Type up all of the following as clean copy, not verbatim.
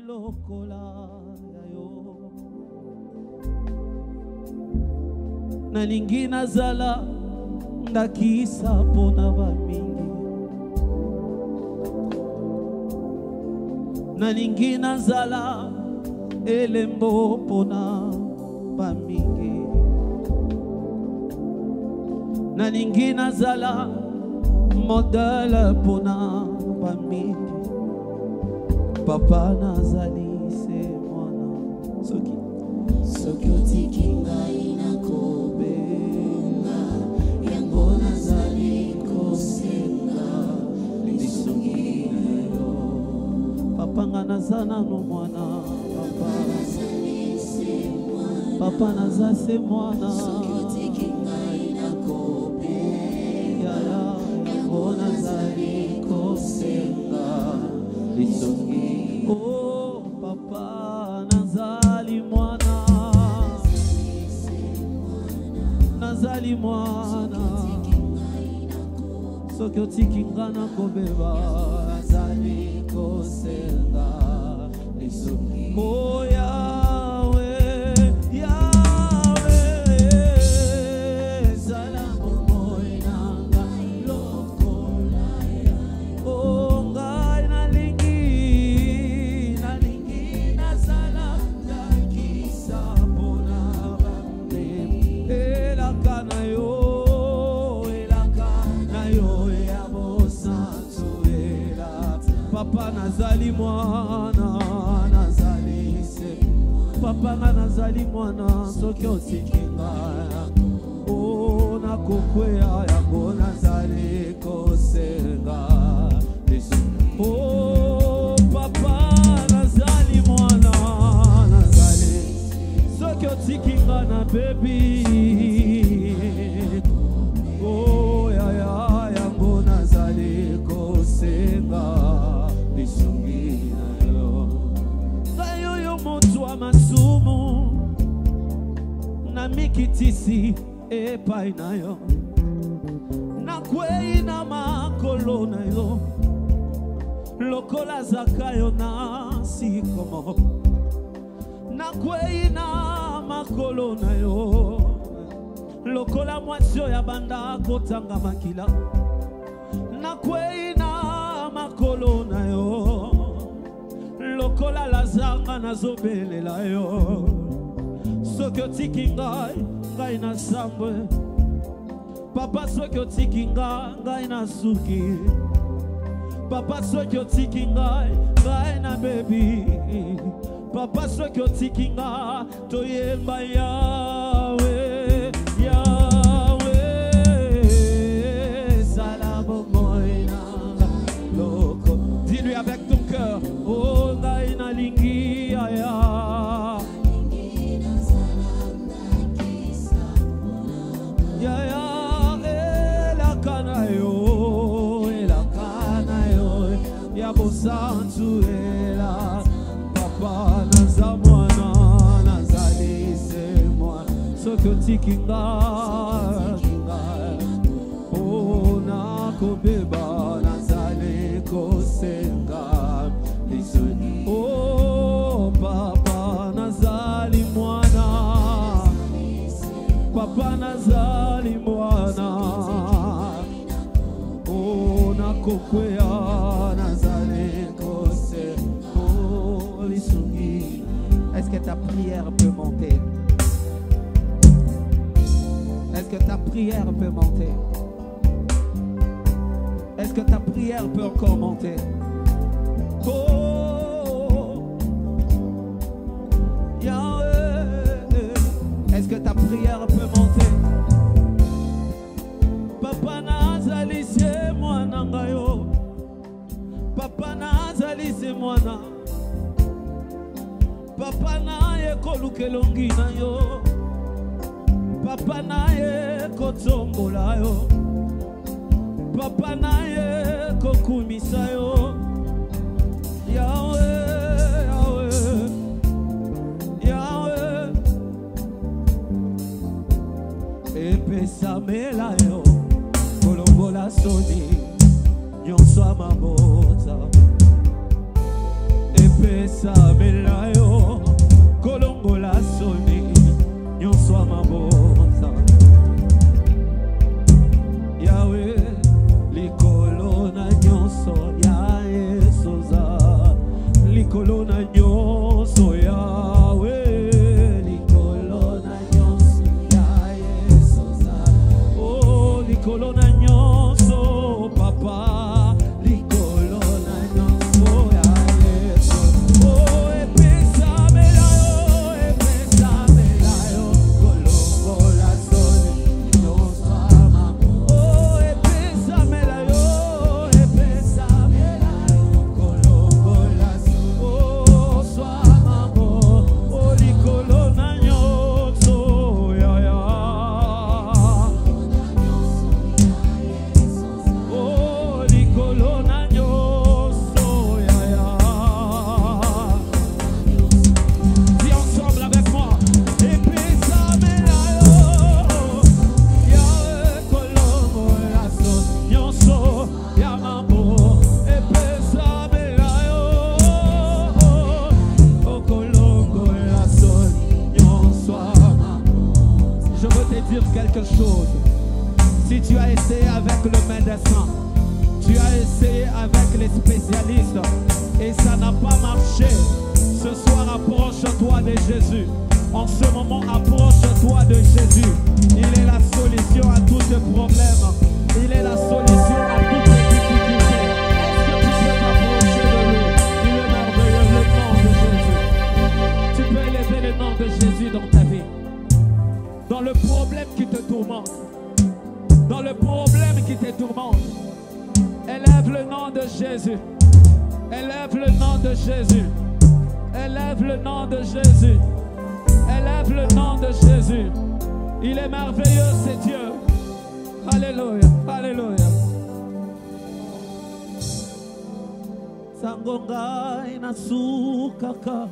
lokola yo nalingi nazala ndakisa pona bamingi nalingi nazala elembo pona bamingi nalingi nazala modèle pona bamingi papa nazali se mwana soki otiki ngai nakobenga yango nazali kosenga lisungi yo papa nga naza nano mwana papa naza se mwana soki otiki ngai nakobenga yango nazali kosenga lisungi. Oh papa nazali mwana nazali mwana soki otiki nga nakobeba nazali kosenga lisungi. Oh Yahweh Yahweh zala bomoi nanga lokola oh ngai nalingi nazala ndakisa pona bambe elaka na yo ya bosantu ela papa nazali mwana nazali se papa nga nazali mwana soki otiki nga o nakokwea yango nazali kosenga oh papa nazali mwana nazali soki otiki nga na bebi oh yaya yango nazali kosenga lisungi na yo ngai oyo moto wa masumu na mikitisi epai na yo nakwei na makolo na yo lokola zakayo na sikomo nakwei na makolo na yo lokola mwasi ya banda kotanga makila nakwei na makolo na yo lokola lazanga nazobelela yo soki otiki ngai na sambwe papa soki otiki ngai na suki papa soki otiki ngai na bebi papa soki otiki nga toyemba Yahweh Yahweh zala bomoi nanga loko dis-lui avec ton cœur oh ngai nalingi aya yaya elaka na yo ya bosantu ela papa naza mwana nazali se mwana soki otiki nga oh nakobeba nazali kosenga lisuni oh papa nazali mwana papa nazali mwana oh nakokwea nazali kosenga oh lisungi. Est-ce que ta prière peut monter? Est-ce que ta prière peut monter? Est-ce que ta prière peut encore monter? Oh Yahweh, est-ce que ta prière peut monter? Papa nazali se mwana ngayo, papa nazali se mwana, papa naye kolukelongi na yo, papa naye kotombola yo, papa naye kokumisa yo. Yahweh, Yahweh, Yahweh, epesa mela yo, kolombola soni, nyonso amabota. epesa melayo kolongola soni nyonso amabonza Yawe likolo na nyonso ya Yesuza likolo na nyonso Yawe likolo na nyonso ya Yesuza oh likolo na nyonso papa quelque chose. Si tu as essayé avec le médecin, tu as essayé avec les spécialistes et ça n'a pas marché, ce soir approche-toi de Jésus. En ce moment, approche-toi de Jésus. Il est la solution à tous tes problèmes. Il est la solution à toutes tes difficultés. Est-ce que tu peux t'approcher de lui? Il est merveilleux, le nom de Jésus. Tu peux élever le nom de Jésus dans ta vie. Dans le problème qui te tourmente, dans le problème qui te tourmente, élève le nom de Jésus, élève le nom de Jésus, élève le nom de Jésus, élève le nom de Jésus. Il est merveilleux, c'est Dieu. Alléluia, alléluia. Sangonga inasukaka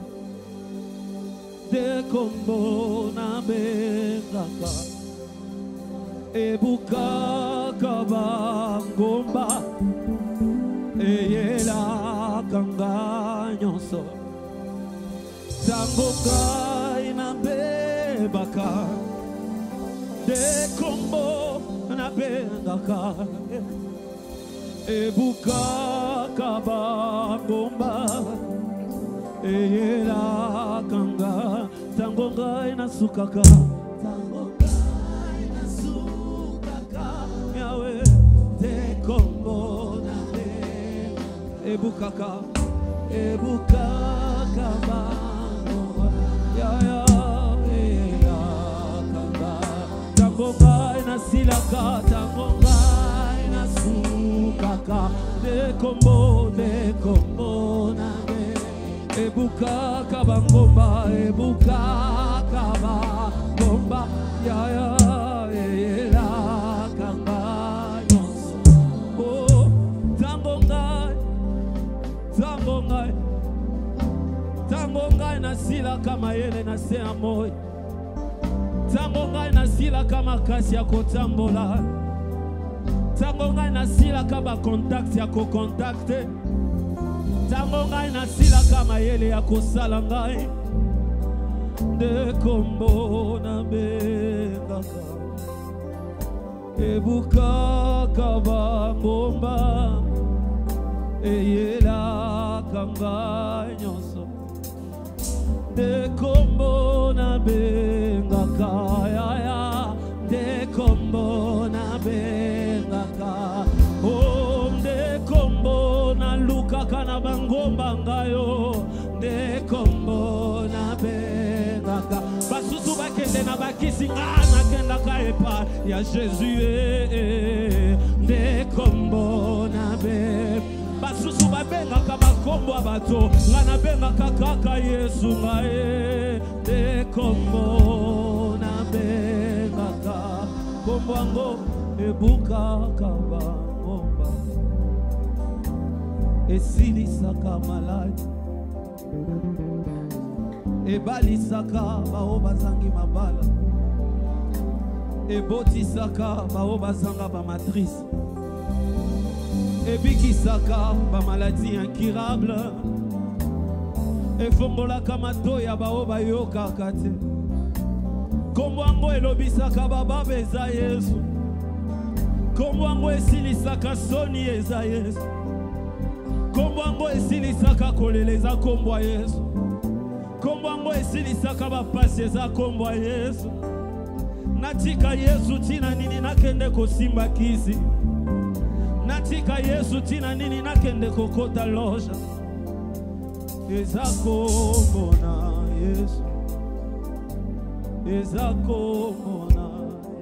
de kombo na bengaka ebuka kabangomba eyela kanga nyonso sangonga ina bebaka de kombo na bengaka ebuka kabangomba eyela kanga tangonga inasukaka Yawe de kombo na be ebukaka bango ya eyela kanga tangonga inasilaka tangonga inasukaka de kombo na be ebuka kabangomba ya eyela kanga nyonso oh tango ngai nasila kama yele na se ya moi tango ngai nasila kama kasi ya kotambola tango ngai nasila kama contact ya kokontakte tango ngai nasila kama yele ya kosala ngai de kombo na bengaka ebukaka bangomba eyela kanga nyonso de kombo na bengaka yaya de kombo na bengaka oh de kombo na lukaka na bangomba ngayo de kombo na bengaka basusu bakende na bakisi ngana kendaka epa ya Jésus de kombo na be basusu babengaka bakombo ya bato ngana bengaka kaka Yesu ngae de kombo na bengaka kombo yango ebukaka bangomba esilisaka maladi ebalisaka bao bazangi mabala ebotisaka bao bazanga ba matrice ebikisaka ba maladie incurable efongolaka matoya bao bayokaka te. Kombo yango elobisaka bababa eza Yesu. Kombo yango esilisaka soni eza Yesu. Kombo yango esilisaka kolela eza kombo ya Yesu. Kombo yango esilisaka bapasi eza kombo ya Yesu. Natika Yesu tina nini nakende kosimba kisi. Natika Yesu tina nini nakende kokota loja. Eza kombo na Yesu. Eza kombo na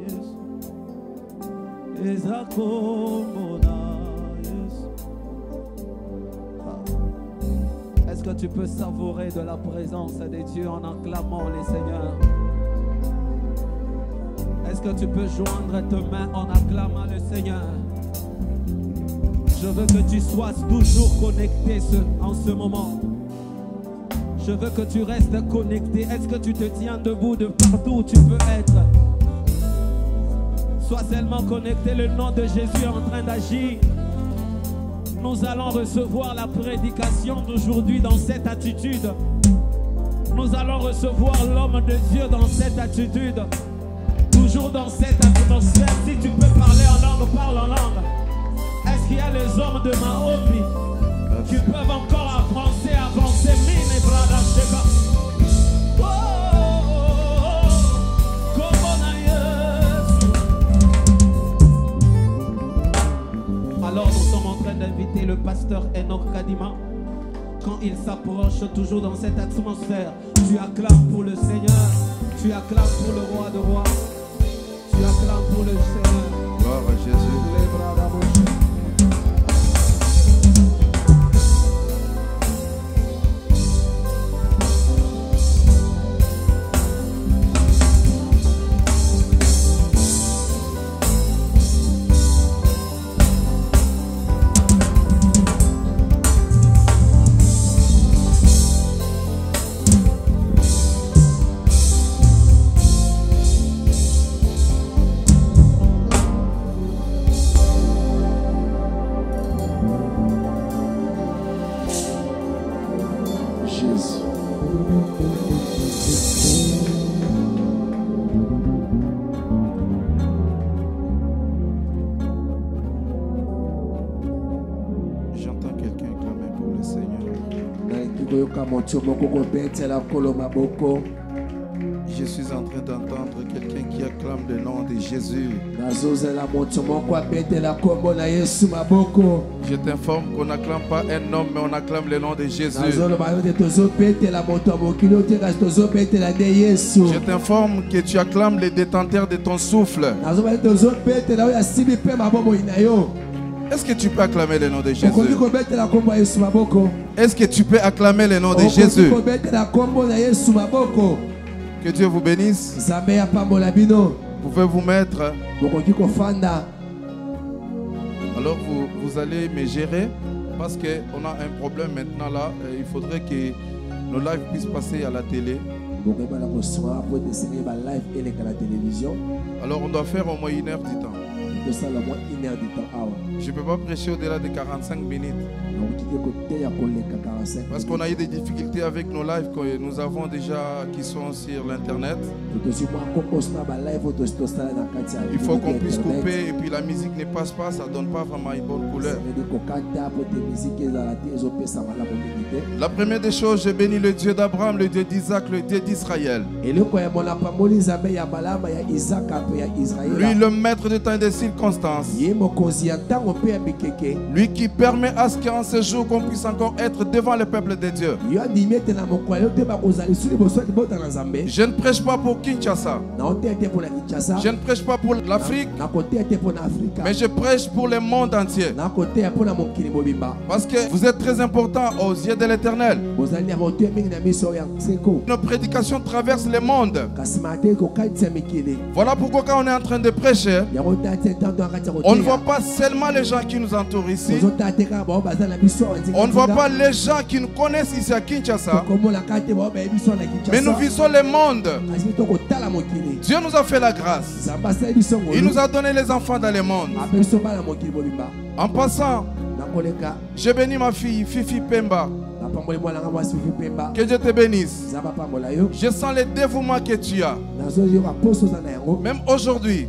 Yesu. Eza kombo na Yesu. Est-ce que tu peux savourer de la présence de Dieu en acclamant les seigneurs? Est-ce que tu peux joindre tes mains en acclamant le Seigneur? Je veux que tu sois toujours connecté en ce moment. Je veux que tu restes connecté. Est-ce que tu te tiens debout de partout où tu peux être? Sois seulement connecté. Le nom de Jésus est en train d'agir. Nous allons recevoir la prédication d'aujourd'hui dans cette attitude. Nous allons recevoir l'homme de Dieu dans cette attitude. Toujours dans cette atmosphère. Si tu peux parler en langue, parle en langue. Est-ce qu'il y a les hommes de Mahobi qui peuvent encore avancer? Mine brada sheka. Alors nous sommes en train d'inviter le pasteur Enoch Kadima. Quand il s'approche toujours dans cette atmosphère, tu acclames pour le Seigneur, tu acclames pour le roi de rois, tu acclames pour le Seigneur. Gloire à Jésus. Les bras d'abord. J'entends quelqu'un clamer pour le Seigneur. Je suis en train d'entendre quelqu'un qui acclame le nom de Jésus. Je t'informe qu'on n'acclame pas un homme, mais on acclame le nom de Jésus. Je t'informe que tu acclames les détenteurs de ton souffle. Est-ce que tu peux acclamer le nom de Jésus? Est-ce que tu peux acclamer le nom de Jésus? Que Dieu vous bénisse. Vous pouvez vous mettre. Alors vous allez me gérer parce qu'on a un problème maintenant là. Il faudrait que nos lives puissent passer à la télé. Alors on doit faire au moins 1 heure du temps. Je ne peux pas prêcher au-delà de 45 minutes. Parce qu'on a eu des difficultés avec nos lives que nous avons déjà qui sont sur l'internet. Il faut qu'on puisse couper et puis la musique ne passe pas, ça ne donne pas vraiment une bonne couleur. La première des choses, je bénis le Dieu d'Abraham, le Dieu d'Isaac, le Dieu d'Israël. Lui, le maître de temps et des circonstances. Lui qui permet à ce qu'en ce jour qu'on puisse encore être devant le peuple de Dieu. Je ne prêche pas pour Kinshasa. Je ne prêche pas pour l'Afrique. Mais je prêche pour le monde entier. Parce que vous êtes très important aux yeux de l'Éternel. Nos prédications traversent le monde. Voilà pourquoi quand on est en train de prêcher, on ne voit pas seulement les gens qui nous entourent ici. On ne voit pas les gens qui nous connaissent ici à Kinshasa. Mais nous visons le monde. Dieu nous a fait la grâce. Il nous a donné les enfants dans le monde. En passant, je bénis ma fille, Fifi Pemba. Que Dieu te bénisse. Je sens le dévouement que tu as. Même aujourd'hui,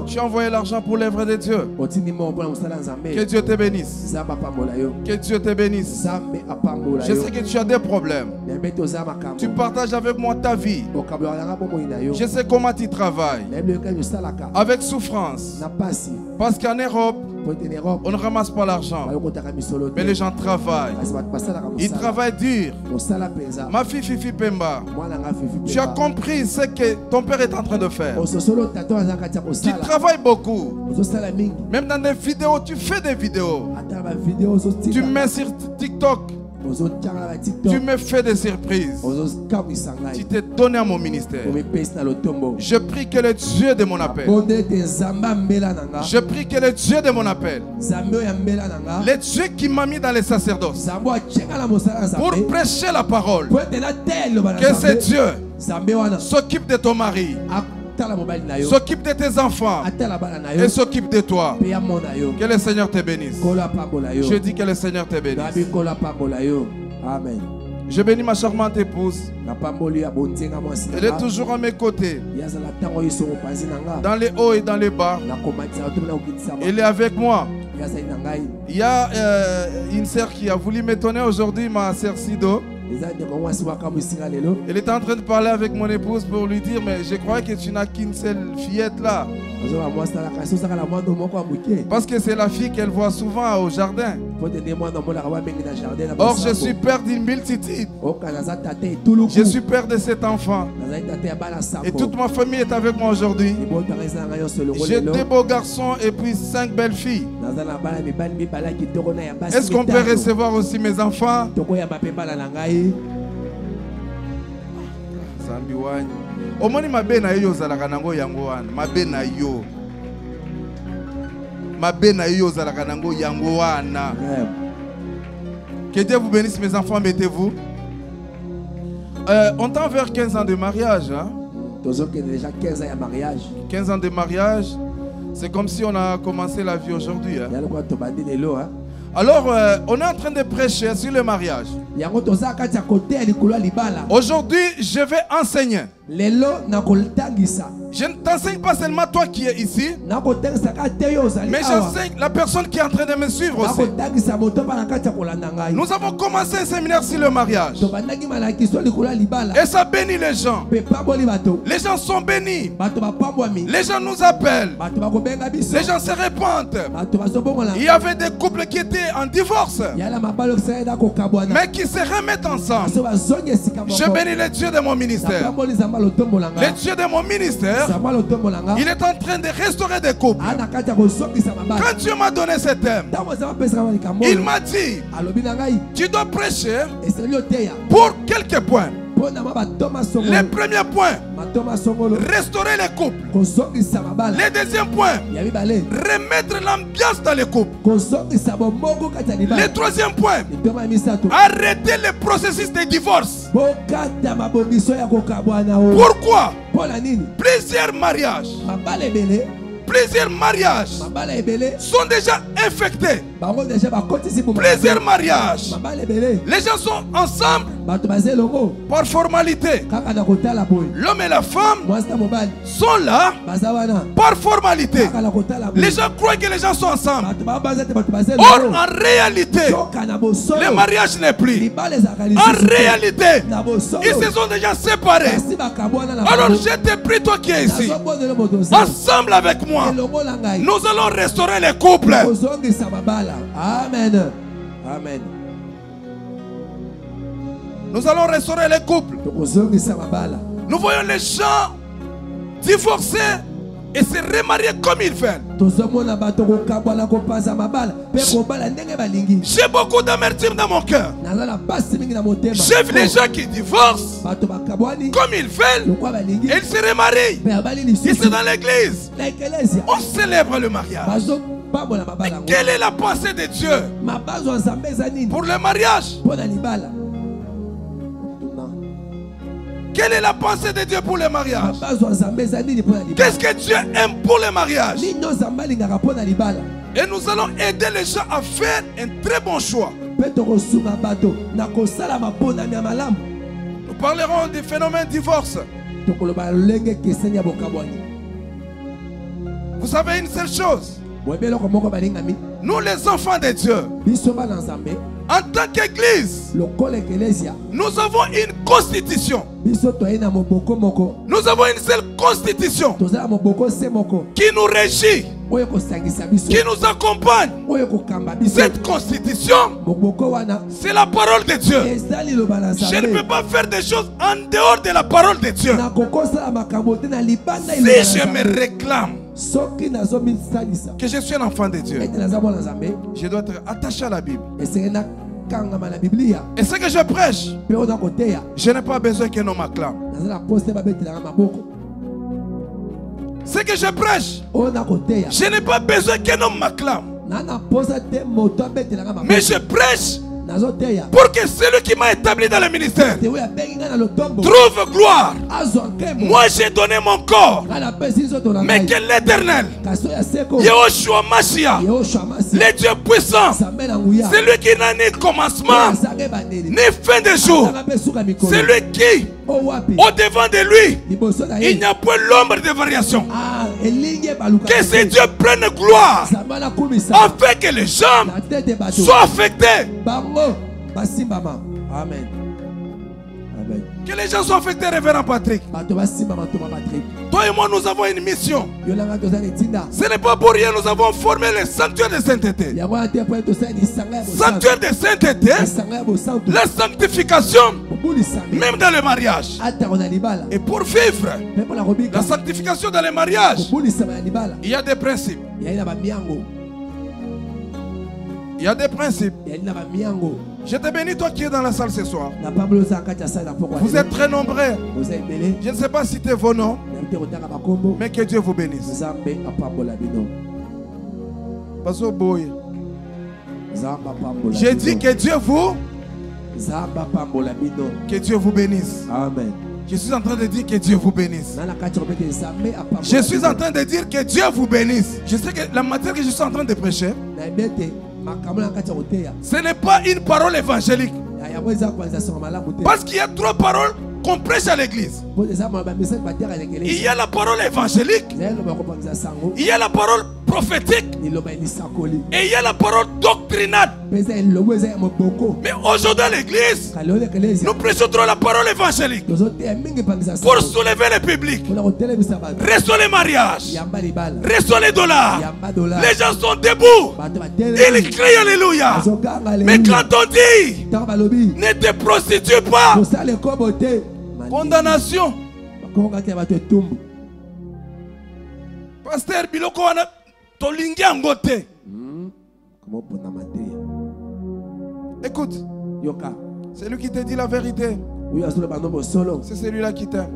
tu as envoyé l'argent pour l'œuvre de Dieu. Que Dieu te bénisse. Que Dieu te bénisse. Je sais que tu as des problèmes. Tu partages avec moi ta vie. Je sais comment tu travailles. Avec souffrance. Parce qu'en Europe, on ne ramasse pas l'argent. Mais les gens travaillent. Ils travaillent dur. Ma fille Fifi Pemba, tu as compris ce que ton père est en train de faire. Tu travailles beaucoup. Même dans des vidéos, tu fais des vidéos. Tu mets sur TikTok. Tu me fais des surprises. Tu t'es donné à mon ministère. Je prie que le Dieu de mon appel. Je prie que le Dieu de mon appel. Le Dieu qui m'a mis dans les sacerdoces. Pour prêcher la parole. Que ce Dieu s'occupe de ton mari. S'occupe de tes enfants et s'occupe de toi. Que le Seigneur te bénisse. Je dis que le Seigneur te bénisse. Amen. Je bénis ma charmante épouse. Elle est toujours à mes côtés. Dans les hauts et dans les bas. Elle est avec moi. Il y a une sœur qui a voulu m'étonner aujourd'hui, ma sœur Sido. Elle était en train de parler avec mon épouse pour lui dire, mais je crois que tu n'as qu'une seule fillette là. Parce que c'est la fille qu'elle voit souvent au jardin. Or je suis père d'une multitude. Je suis père de cet enfant. Et toute ma famille est avec moi aujourd'hui. J'ai 2 beaux garçons et puis 5 belles filles. Est-ce qu'on peut recevoir aussi mes enfants? Omoni mabe na yo zalaka nango yango wana. Mabe na yo. Mabe na yo zalaka nango yango wana. Que Dieu vous bénisse mes enfants, mettez-vous. On tend vers 15 ans de mariage. Hein? Déjà 15 ans de mariage. 15 ans de mariage. C'est comme si on a commencé la vie aujourd'hui. Hein? Alors, on est en train de prêcher sur le mariage. Aujourd'hui, je vais enseigner. Je ne t'enseigne pas seulement toi qui es ici, mais j'enseigne la personne qui est en train de me suivre aussi. Nous avons commencé un séminaire sur le mariage. Et ça bénit les gens. Les gens sont bénis. Les gens nous appellent. Les gens se répandent. Il y avait des couples qui étaient en divorce, mais qui se remettent ensemble. Je bénis le Dieu de mon ministère. Le Dieu de mon ministère, il est en train de restaurer des couples. Quand Dieu m'a donné ce thème, il m'a dit, tu dois prêcher pour quelques points. Le premier point, restaurer les couples. Le deuxième point, remettre l'ambiance dans les couples. Le troisième point, arrêter le processus de divorce. Pourquoi? Plusieurs mariages sont déjà infectés. Plusieurs mariages, les gens sont ensemble par formalité. L'homme et la femme sont là par formalité. Les gens croient que les gens sont ensemble. Or, en réalité, le mariage n'est plus. En réalité, ils se sont déjà séparés. Alors, je te prie, toi qui es ici, ensemble avec moi, nous allons restaurer les couples. Amen. Amen. Nous allons restaurer les couples. Nous voyons les gens divorcer et se remarier comme ils veulent. J'ai beaucoup d'amertume dans mon cœur. J'ai vu les gens qui divorcent comme ils veulent et ils se remarient. Ici dans l'église, on célèbre le mariage. Mais quelle est la pensée de Dieu pour le mariage? Quelle est la pensée de Dieu pour le mariage? Qu'est-ce que Dieu aime pour le mariage? Et nous allons aider les gens à faire un très bon choix. Nous parlerons des phénomènes divorce. Vous savez une seule chose. Nous les enfants de Dieu, en tant qu'église, nous avons une constitution. Nous avons une seule constitution qui nous régit, qui nous accompagne. Cette constitution, c'est la parole de Dieu. Je ne peux pas faire des choses en dehors de la parole de Dieu. Si je me réclame que je suis un enfant de Dieu, je dois être attaché à la Bible. Et ce que je prêche, je n'ai pas besoin que l'on m'acclame. Ce que je prêche, je n'ai pas besoin que l'on m'acclame. Mais je prêche pour que celui qui m'a établi dans le ministère trouve gloire. Moi j'ai donné mon corps, mais que l'Éternel, Yahushua Mashiach, le Dieu puissant, celui qui n'a ni commencement ni fin de jour, celui qui au devant de lui il n'y a point l'ombre de variation. Que ce Dieu prenne gloire afin que les gens soient affectés. Amen. Amen. Que les gens soient affectés, révérend Patrick. Toi et moi, nous avons une mission. Ce n'est pas pour rien, nous avons formé le sanctuaire de sainteté. Sanctuaire de sainteté, la sanctification, même dans le mariage. Et pour vivre la sanctification dans le mariage, il y a des principes. Il y a des principes. Je te bénis, toi qui es dans la salle ce soir. Vous êtes très nombreux. Je ne sais pas si c'est vos noms, mais que Dieu vous bénisse. J'ai dit que Dieu vous bénisse. Amen. Je suis en train de dire que Dieu vous bénisse. Je suis en train de dire que Dieu vous bénisse. Je sais que la matière que je suis en train de prêcher, ce n'est pas une parole évangélique. Parce qu'il y a trois paroles qu'on prêche à l'église. Il y a la parole évangélique, il y a la parole prophétique et il y a la parole doctrinale. Mais aujourd'hui à l'église, nous prêchons trop la parole évangélique pour soulever le public, restaurer les mariages, restaurer les dollars. Les gens sont debout, ils crient alléluia. Mais quand on dit ne te prostitue pas, condamnation. Pasteur Biloko wana tolingi angote. Écoute, c'est lui qui te dit la vérité. C'est celui-là qui t'aime.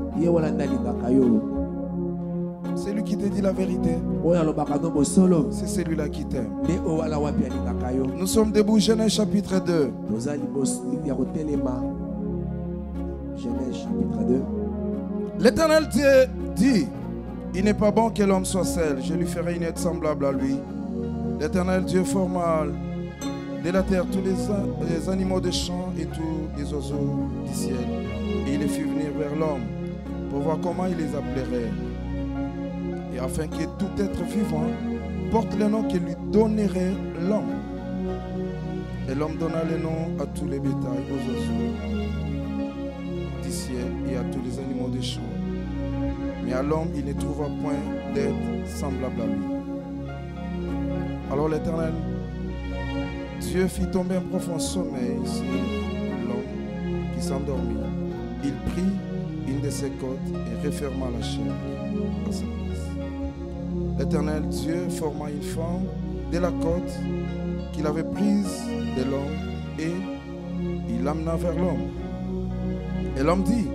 C'est lui qui te dit la vérité. C'est celui-là qui t'aime. Nous sommes debout, Genèse chapitre 2. Genèse chapitre 2. L'Éternel Dieu dit: il n'est pas bon que l'homme soit seul, je lui ferai une aide semblable à lui. L'Éternel Dieu forma de la terre tous les animaux des champs et tous les oiseaux du ciel. Et il les fit venir vers l'homme pour voir comment il les appellerait. Et afin que tout être vivant porte le nom qu'il lui donnerait l'homme. Et l'homme donna le nom à tous les bétails, aux oiseaux du ciel et à tous les animaux des champs. Mais à l'homme, il ne trouva point d'aide semblable à lui. Alors l'Éternel Dieu fit tomber un profond sommeil sur l'homme qui s'endormit. Il prit une de ses côtes et referma la chair à sa place. L'Éternel Dieu forma une femme de la côte qu'il avait prise de l'homme et il l'amena vers l'homme. Et l'homme dit: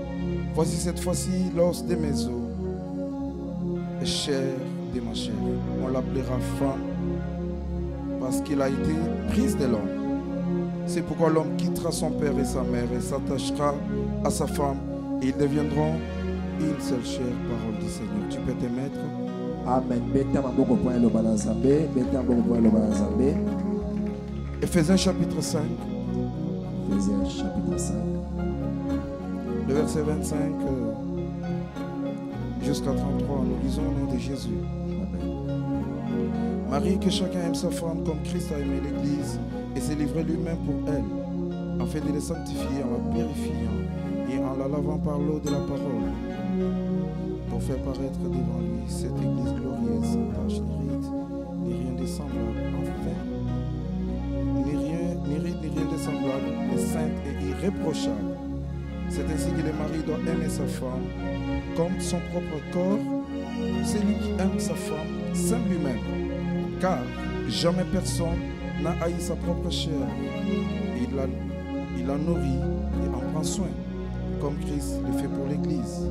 voici cette fois-ci l'os de mes os et chair de ma chair. On l'appellera femme parce qu'il a été prise de l'homme. C'est pourquoi l'homme quittera son père et sa mère et s'attachera à sa femme et ils deviendront une seule chair. Parole du Seigneur. Tu peux te mettre. Amen. Éphésiens chapitre 5. Ephésiens chapitre 5. Le verset 25 jusqu'à 33, nous lisons au nom de Jésus. Amen. Marie, que chacun aime sa femme comme Christ a aimé l'Église et s'est livré lui-même pour elle, afin de la sanctifier en la purifiant et en la lavant par l'eau de la parole, pour faire paraître devant lui cette Église glorieuse, sans tache ni ride, ni rien de semblable, enfin, ni ride ni rien de semblable, mais sainte et irréprochable. C'est ainsi que le mari doit aimer sa femme comme son propre corps. Celui qui aime sa femme s'aime lui-même, car jamais personne n'a haï sa propre chair. Il la nourrit et en prend soin, comme Christ le fait pour l'Église,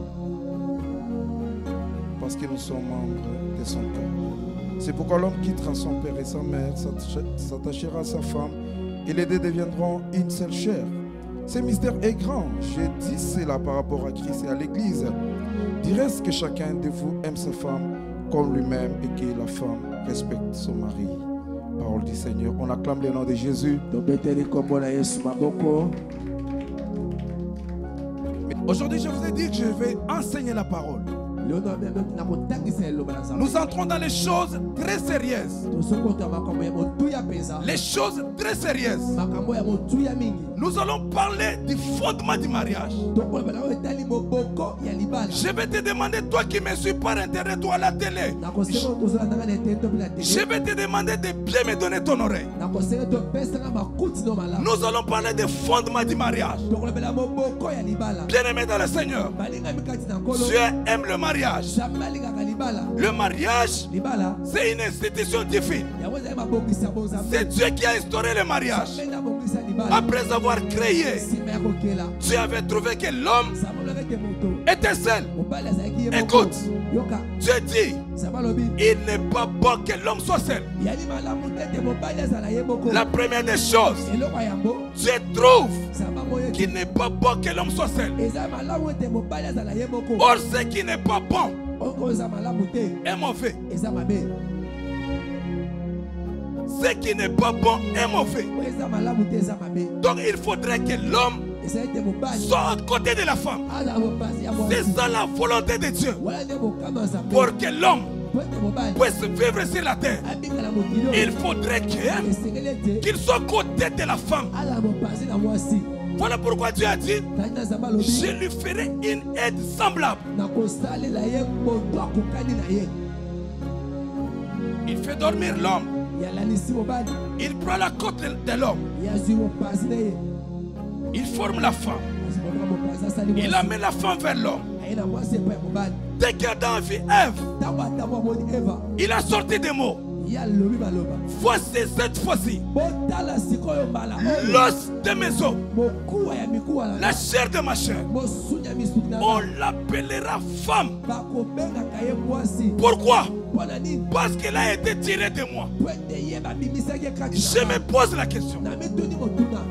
parce que nous sommes membres de son corps. C'est pourquoi l'homme quittera son père et sa mère, s'attachera à sa femme, et les deux deviendront une seule chair. Ce mystère est grand. Je dis cela par rapport à Christ et à l'Église. Dirais-ce que chacun de vous aime sa femme comme lui-même et que la femme respecte son mari. Parole du Seigneur. On acclame le nom de Jésus. Aujourd'hui, je vous ai dit que je vais enseigner la parole. Nous entrons dans les choses très sérieuses. Les choses très sérieuses. Nous allons parler du fondement du mariage. Je vais te demander, toi qui me suis par internet ou à la télé, je vais te demander de bien me donner ton oreille. Nous allons parler du fondement du mariage. Bien-aimé dans le Seigneur, Dieu aime le mariage. Le mariage, c'est une institution divine. C'est Dieu qui a instauré le mariage. Après avoir créé, Dieu avait trouvé que l'homme était seul. Écoute, Dieu dit, il n'est pas bon que l'homme soit seul. La première des choses, Dieu trouve qu'il n'est pas bon que l'homme soit seul. Or, ce qui n'est pas bon est mauvais. Ce qui n'est pas bon est mauvais. Donc il faudrait que l'homme soit à côté de la femme. C'est ça la volonté de Dieu. Pour que l'homme puisse vivre sur la terre, il faudrait qu'il soit à côté de la femme. Voilà pourquoi Dieu a dit, je lui ferai une aide semblable. Il fait dormir l'homme. Il prend la côte de l'homme. Il forme la femme. Il amène la femme vers l'homme. Dès qu'Adam a vu Ève, il a sorti des mots. Voici cette fois-ci l'os de mes os, la chair de ma chair. On l'appellera femme. Pourquoi? Parce qu'elle a été tirée de moi. Je me pose la question.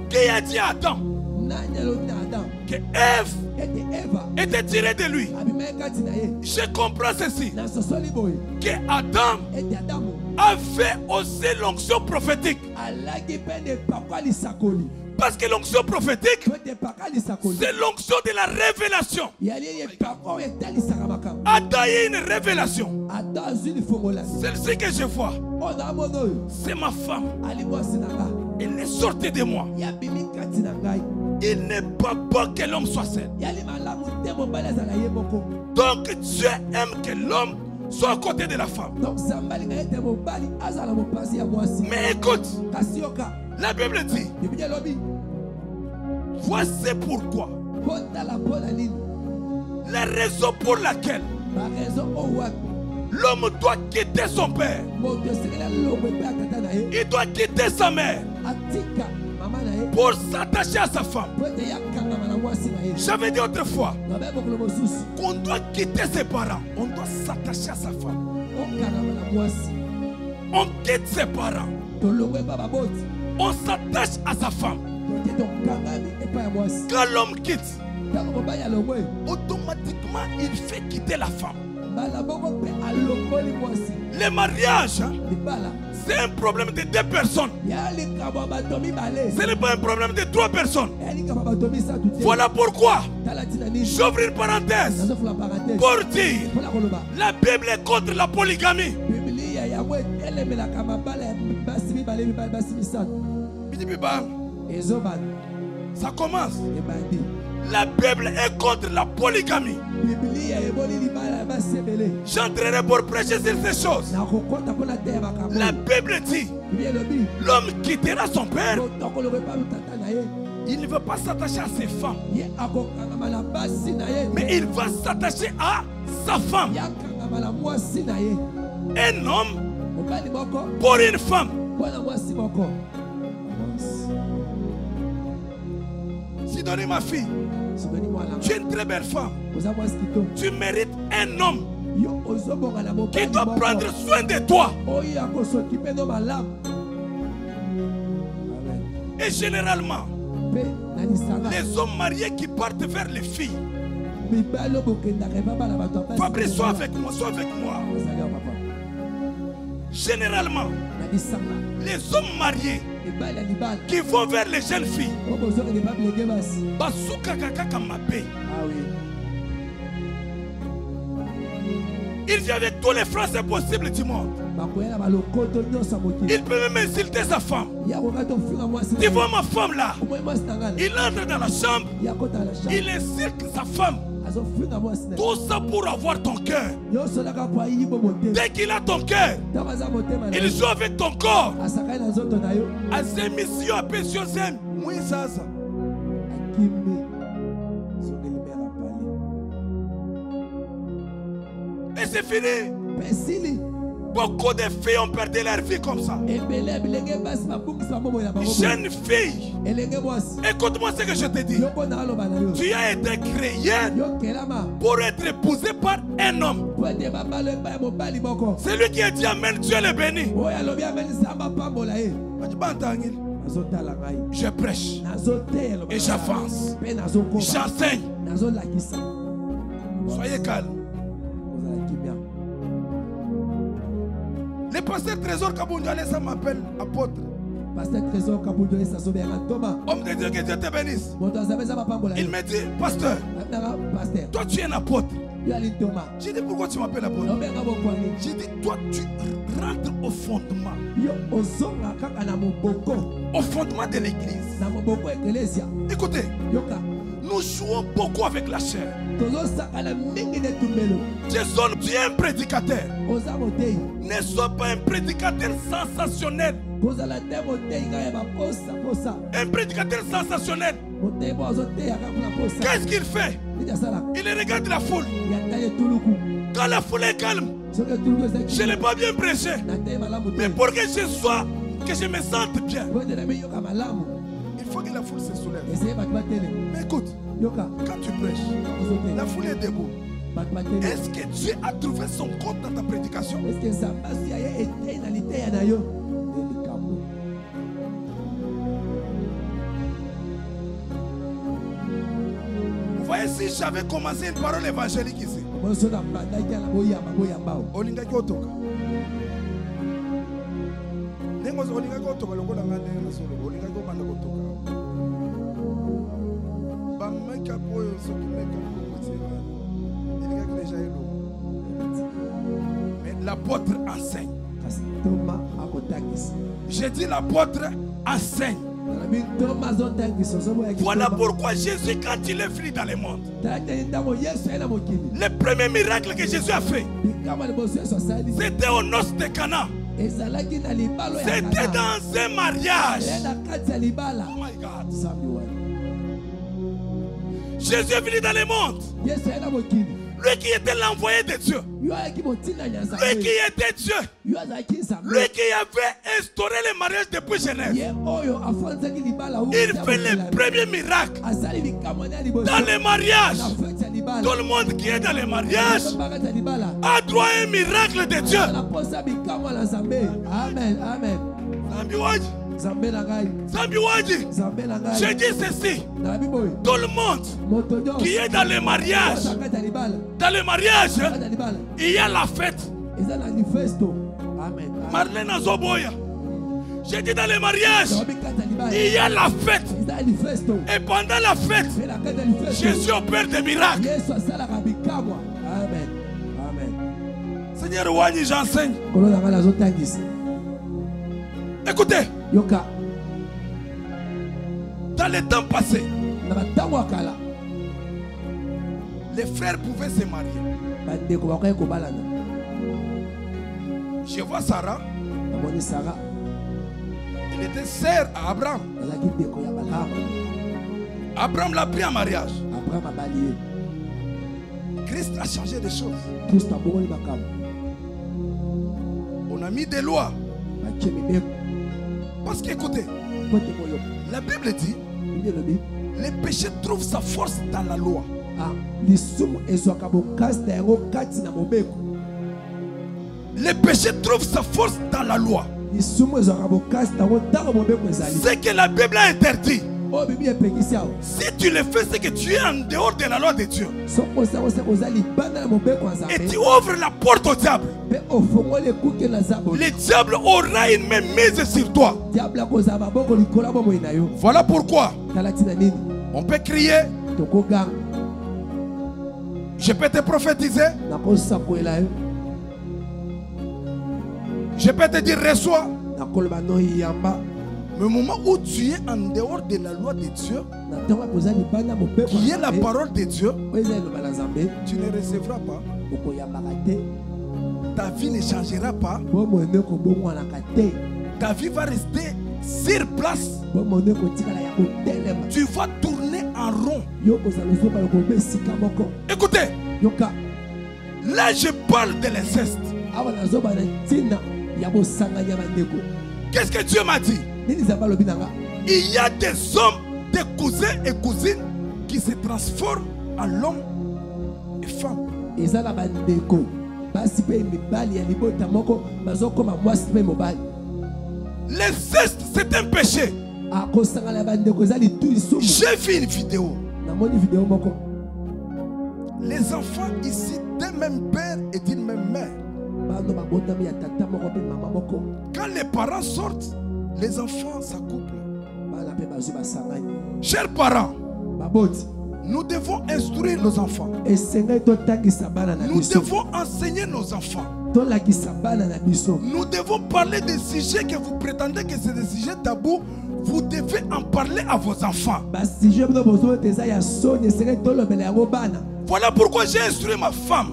Qui a dit à Adam que Ève était tirée de lui? Je comprends ceci, que Adam avait aussi l'onction prophétique. Parce que l'onction prophétique, c'est l'onction de la révélation. Adam a eu une révélation. Celle-ci que je vois, c'est ma femme. Elle est sortie de moi. Il n'est pas bon que l'homme soit seul. Donc Dieu aime que l'homme soit à côté de la femme. Mais écoute, la Bible dit, voici pourquoi, la raison pour laquelle l'homme doit quitter son père, il doit quitter sa mère pour s'attacher à sa femme. J'avais dit autrefois qu'on doit quitter ses parents, on doit s'attacher à sa femme. On quitte ses parents, on s'attache à sa femme. Quand l'homme quitte, automatiquement il fait quitter la femme. Les mariages, c'est un problème de 2 personnes. Ce n'est pas un problème de 3 personnes. Voilà pourquoi j'ouvre une parenthèse pour dire la Bible est contre la polygamie. Ça commence. La Bible est contre la polygamie. J'entrerai pour prêcher sur ces choses. La Bible dit l'homme quittera son père. Il ne veut pas s'attacher à ses femmes, mais il va s'attacher à sa femme. Un homme pour une femme. Sidonie, ma fille, tu es une très belle femme. Tu mérites un homme qui doit prendre soin de toi. Et généralement, les hommes mariés qui partent vers les filles. Fabrice, sois avec moi, sois avec moi. Généralement, les hommes mariés qui vont vers les jeunes filles, il vient avec tous les phrases impossibles du monde. Il peut même insulter sa femme. Tu vois ma femme là, il entre dans la chambre, il insulte sa femme. Tout ça pour avoir ton cœur. Dès qu'il a ton cœur, il joue avec ton corps. Et c'est fini. Beaucoup de filles ont perdu leur vie comme ça. Jeune fille, écoute-moi ce que je te dis. Tu as été créé pour être épousé par un homme. C'est lui qui a dit Amen, Dieu le béni. Je prêche et j'avance. J'enseigne. Soyez calme. Le pasteur Trésor Kabundjale, ça m'appelle apôtre. Pasteur Trésor Kabundjale, ça s'obéit à Thomas. Homme de Dieu, que Dieu te bénisse. Il me dit, pasteur, toi tu es un apôtre. J'ai dit, pourquoi tu m'appelles apôtre? J'ai dit, toi tu rentres au fondement. Au fondement de l'église. Écoutez, nous jouons beaucoup avec la chair. Tu es un prédicateur. Ne sois pas un prédicateur sensationnel. Un prédicateur sensationnel. Qu'est-ce qu'il fait? Il regarde la foule. Quand la foule est calme, je n'ai pas bien prêché. Mais pour que je me sente bien, il faut que la foule se soulève. Mais écoute, quand tu prêches, la foule est debout. Est-ce que Dieu a trouvé son compte dans ta prédication? Vous voyez, si j'avais commencé une parole évangélique ici, mais l'apôtre enseigne. J'ai dit l'apôtre enseigne. Voilà pourquoi Jésus, quand il est venu dans le monde, le premier miracle que Jésus a fait, c'était aux noces de Cana. C'était dans un mariage. Oh my God. Jésus est venu dans le monde. Lui qui était l'envoyé de Dieu. Lui qui était Dieu. Lui qui avait instauré le mariage depuis Genèse. Il fait le premier miracle dans le mariage. Tout le monde qui est dans le mariage a droit à un miracle de Dieu. Amen. Amen. J'ai dit ceci. Tout le monde qui est dans le mariage, il y a la fête. Marlène Azoboya. J'ai dit dans le mariage, il y a la fête. Et pendant la fête, Jésus opère des miracles. Seigneur Wani, j'enseigne. Écoutez. Dans les temps passés, les frères pouvaient se marier. Je vois Sarah. Elle était sœur à Abraham. Abraham l'a pris en mariage. Christ a changé des choses. On a mis des lois. Parce qu'écoutez, la Bible dit, les péchés trouvent sa force dans la loi. Les péchés trouvent sa force dans la loi. Ce que la Bible a interdit, si tu le fais, c'est que tu es en dehors de la loi de Dieu. Et tu ouvres la porte au diable. Le diable aura une main mise sur toi. Voilà pourquoi on peut crier. Je peux te prophétiser. Je peux te dire reçois. Mais au moment où tu es en dehors de la loi de Dieu, qui est la parole de Dieu, tu ne recevras pas. Ta vie ne changera pas. Ta vie va rester sur place. Tu vas tourner en rond. Écoutez, là je parle de l'inceste. Qu'est-ce que Dieu m'a dit? Il y a des hommes, des cousins et cousines qui se transforment en l'homme et femme. L'inceste, c'est un péché. J'ai vu une vidéo. Les enfants ici d'un même père et d'une même mère. Quand les parents sortent, les enfants s'accouplent. Chers parents, nous devons instruire nos enfants. Nous devons enseigner nos enfants. Nous devons parler des sujets que vous prétendez que c'est des sujets tabous. Vous devez en parler à vos enfants. Voilà pourquoi j'ai instruit ma femme.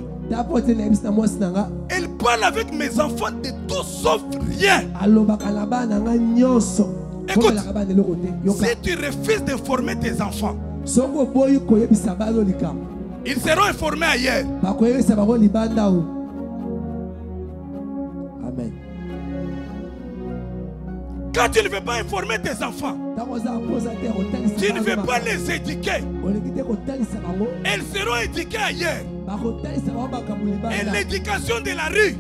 Elle parle avec mes enfants de tout sauf rien. Écoute, si tu refuses d'informer tes enfants, ils seront informés ailleurs. Amen. Quand tu ne veux pas informer tes enfants, tu ne veux pas les éduquer, elles seront éduquées ailleurs. Et l'éducation de la rue,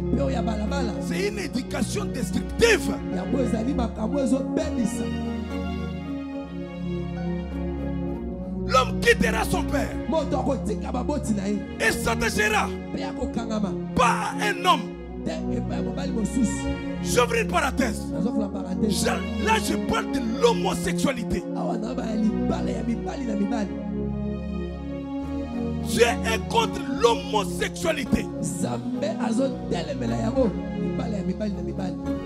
c'est une éducation destructive. L'homme quittera son père et s'attachera pas à un homme. J'ouvre une parenthèse. Là, je parle de l'homosexualité. Dieu est contre l'homosexualité.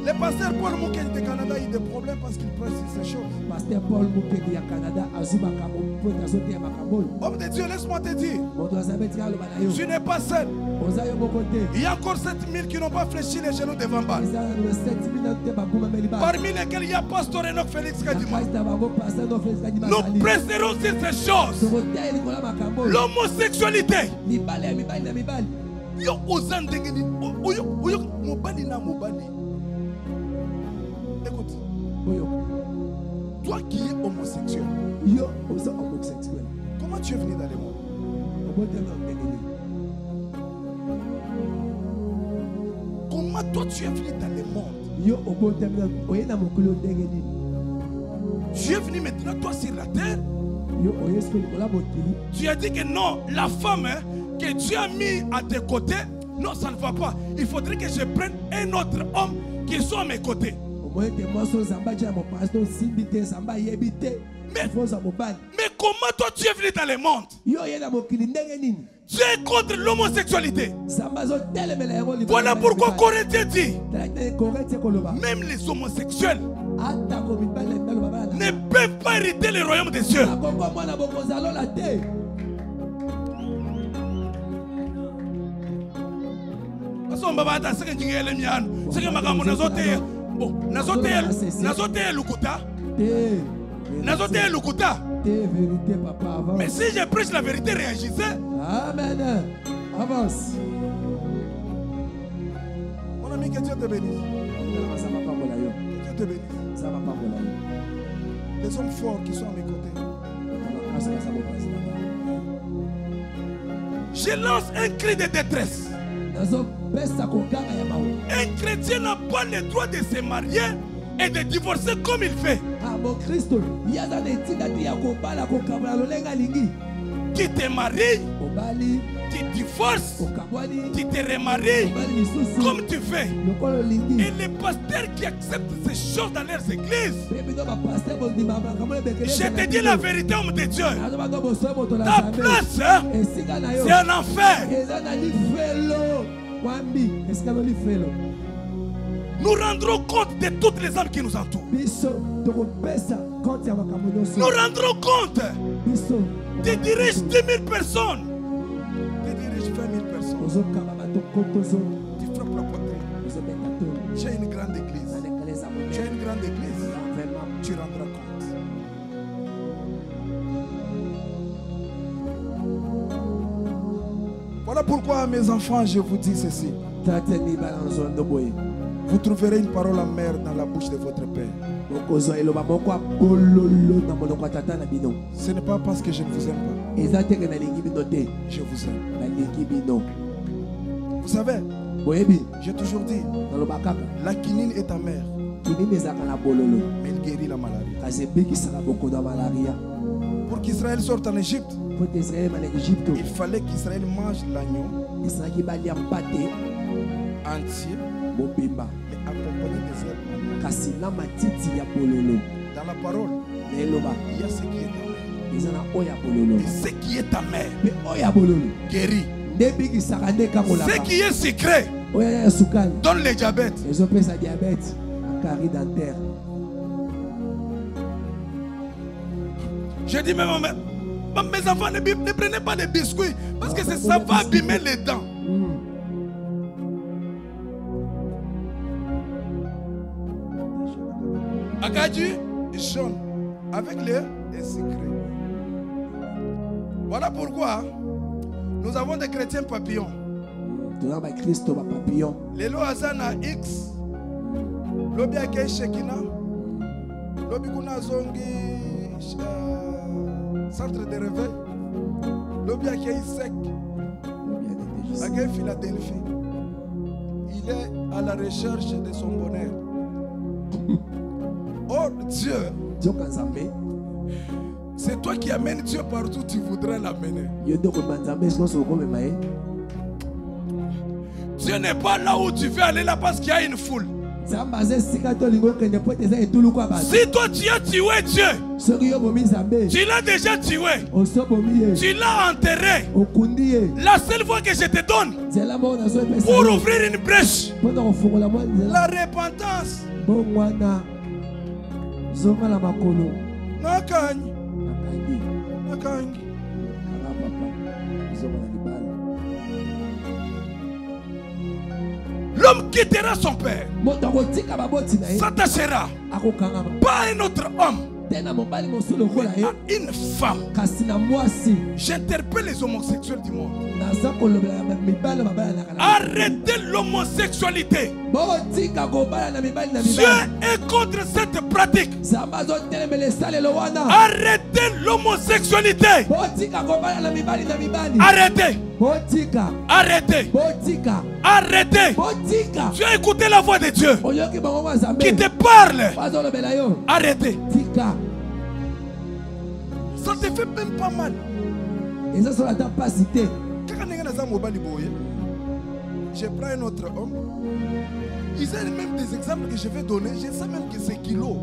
Le pasteur Paul Moukedi de Canada a eu des problèmes parce qu'il prêche sur ces choses. Pasteur Paul Moukedi de Canada a homme de Dieu, laisse-moi te dire, tu n'es pas seul. Il y a encore 7000 qui n'ont pas fléchi les genoux devant Baal. Parmi lesquels il y a Pasteur Enoch Félix Kadima. Nous prêcherons sur ces choses. L'homosexualité. Écoute, toi qui es homosexuel, comment tu es venu dans le monde? Comment toi tu es venu dans le monde? Tu es venu maintenant, toi, sur la terre. Tu as dit que non, la femme que Dieu a mis à tes côtés, non, ça ne va pas. Il faudrait que je prenne un autre homme qui soit à mes côtés. Mais comment toi tu es venu dans le monde? Tu es contre l'homosexualité. Voilà pourquoi Corinthiens dit, même les homosexuels ne peuvent pas hériter le royaume des cieux. Mais si je prêche la vérité, réagissez. Amen. Avance. Mon ami, que Dieu te bénisse. Que Dieu te bénisse. Les hommes forts qui sont à mes côtés. Je lance un cri de détresse. Un chrétien n'a pas le droit de se marier et de divorcer comme il fait. Tu te maries, tu divorces, tu te remaries comme tu fais. Et les pasteurs qui acceptent ces choses dans leurs églises, je te dis la vérité, homme de Dieu, ta place, c'est un enfer. Nous rendrons compte de toutes les âmes qui nous entourent. Nous rendrons compte. Tu diriges 10 000 personnes. Tu diriges 20 000 personnes. Tu frappes la poitrine. J'ai une grande église. Tu as une grande église. Tu rendras compte. Voilà pourquoi, mes enfants, je vous dis ceci. Vous trouverez une parole amère dans la bouche de votre Père. Ce n'est pas parce que je ne vous aime pas. Je vous aime. Vous savez, j'ai toujours dit, la quinine est amère, mais elle guérit la maladie. Pour qu'Israël sorte en Égypte, il fallait qu'Israël mange l'agneau entier, mais accompagné des herbes. Dans la parole, il y a ce qui est amer. Et ce qui est amer guérit. Ce qui est secret donne le diabète. Je dis même mes enfants, ne prenez pas de biscuits parce que ça va abîmer les dents. Acaju jaune avec les secrets. Voilà pourquoi nous avons des chrétiens papillons. Les lois Azana X, Lobi Akei Shekina, Lobi Kuna Zongi, centre de réveil, Lobi Akei Sec, Akei Philadelphie. Il est à la recherche de son bonheur. Oh Dieu, c'est toi qui amènes Dieu partout où tu voudrais l'amener. Dieu n'est pas là où tu veux aller là parce qu'il y a une foule. Si toi tu as tué Dieu, tu l'as déjà tué, tu l'as enterré. La seule fois que je te donne pour ouvrir une brèche, la repentance. L'homme quittera son père, s'attachera pas à un autre homme, à une femme. J'interpelle les homosexuels du monde. Arrêtez l'homosexualité. Dieu est contre cette pratique. Arrêtez l'homosexualité. Arrêtez. Arrêtez. Arrêtez. Tu as écouté la voix de Dieu qui te parle. Arrêtez. Ça te fait même pas mal. Et ça, ça n'a pas cité. Je prends un autre homme. Ils ont même des exemples que je vais donner. Je sais même que c'est kilo.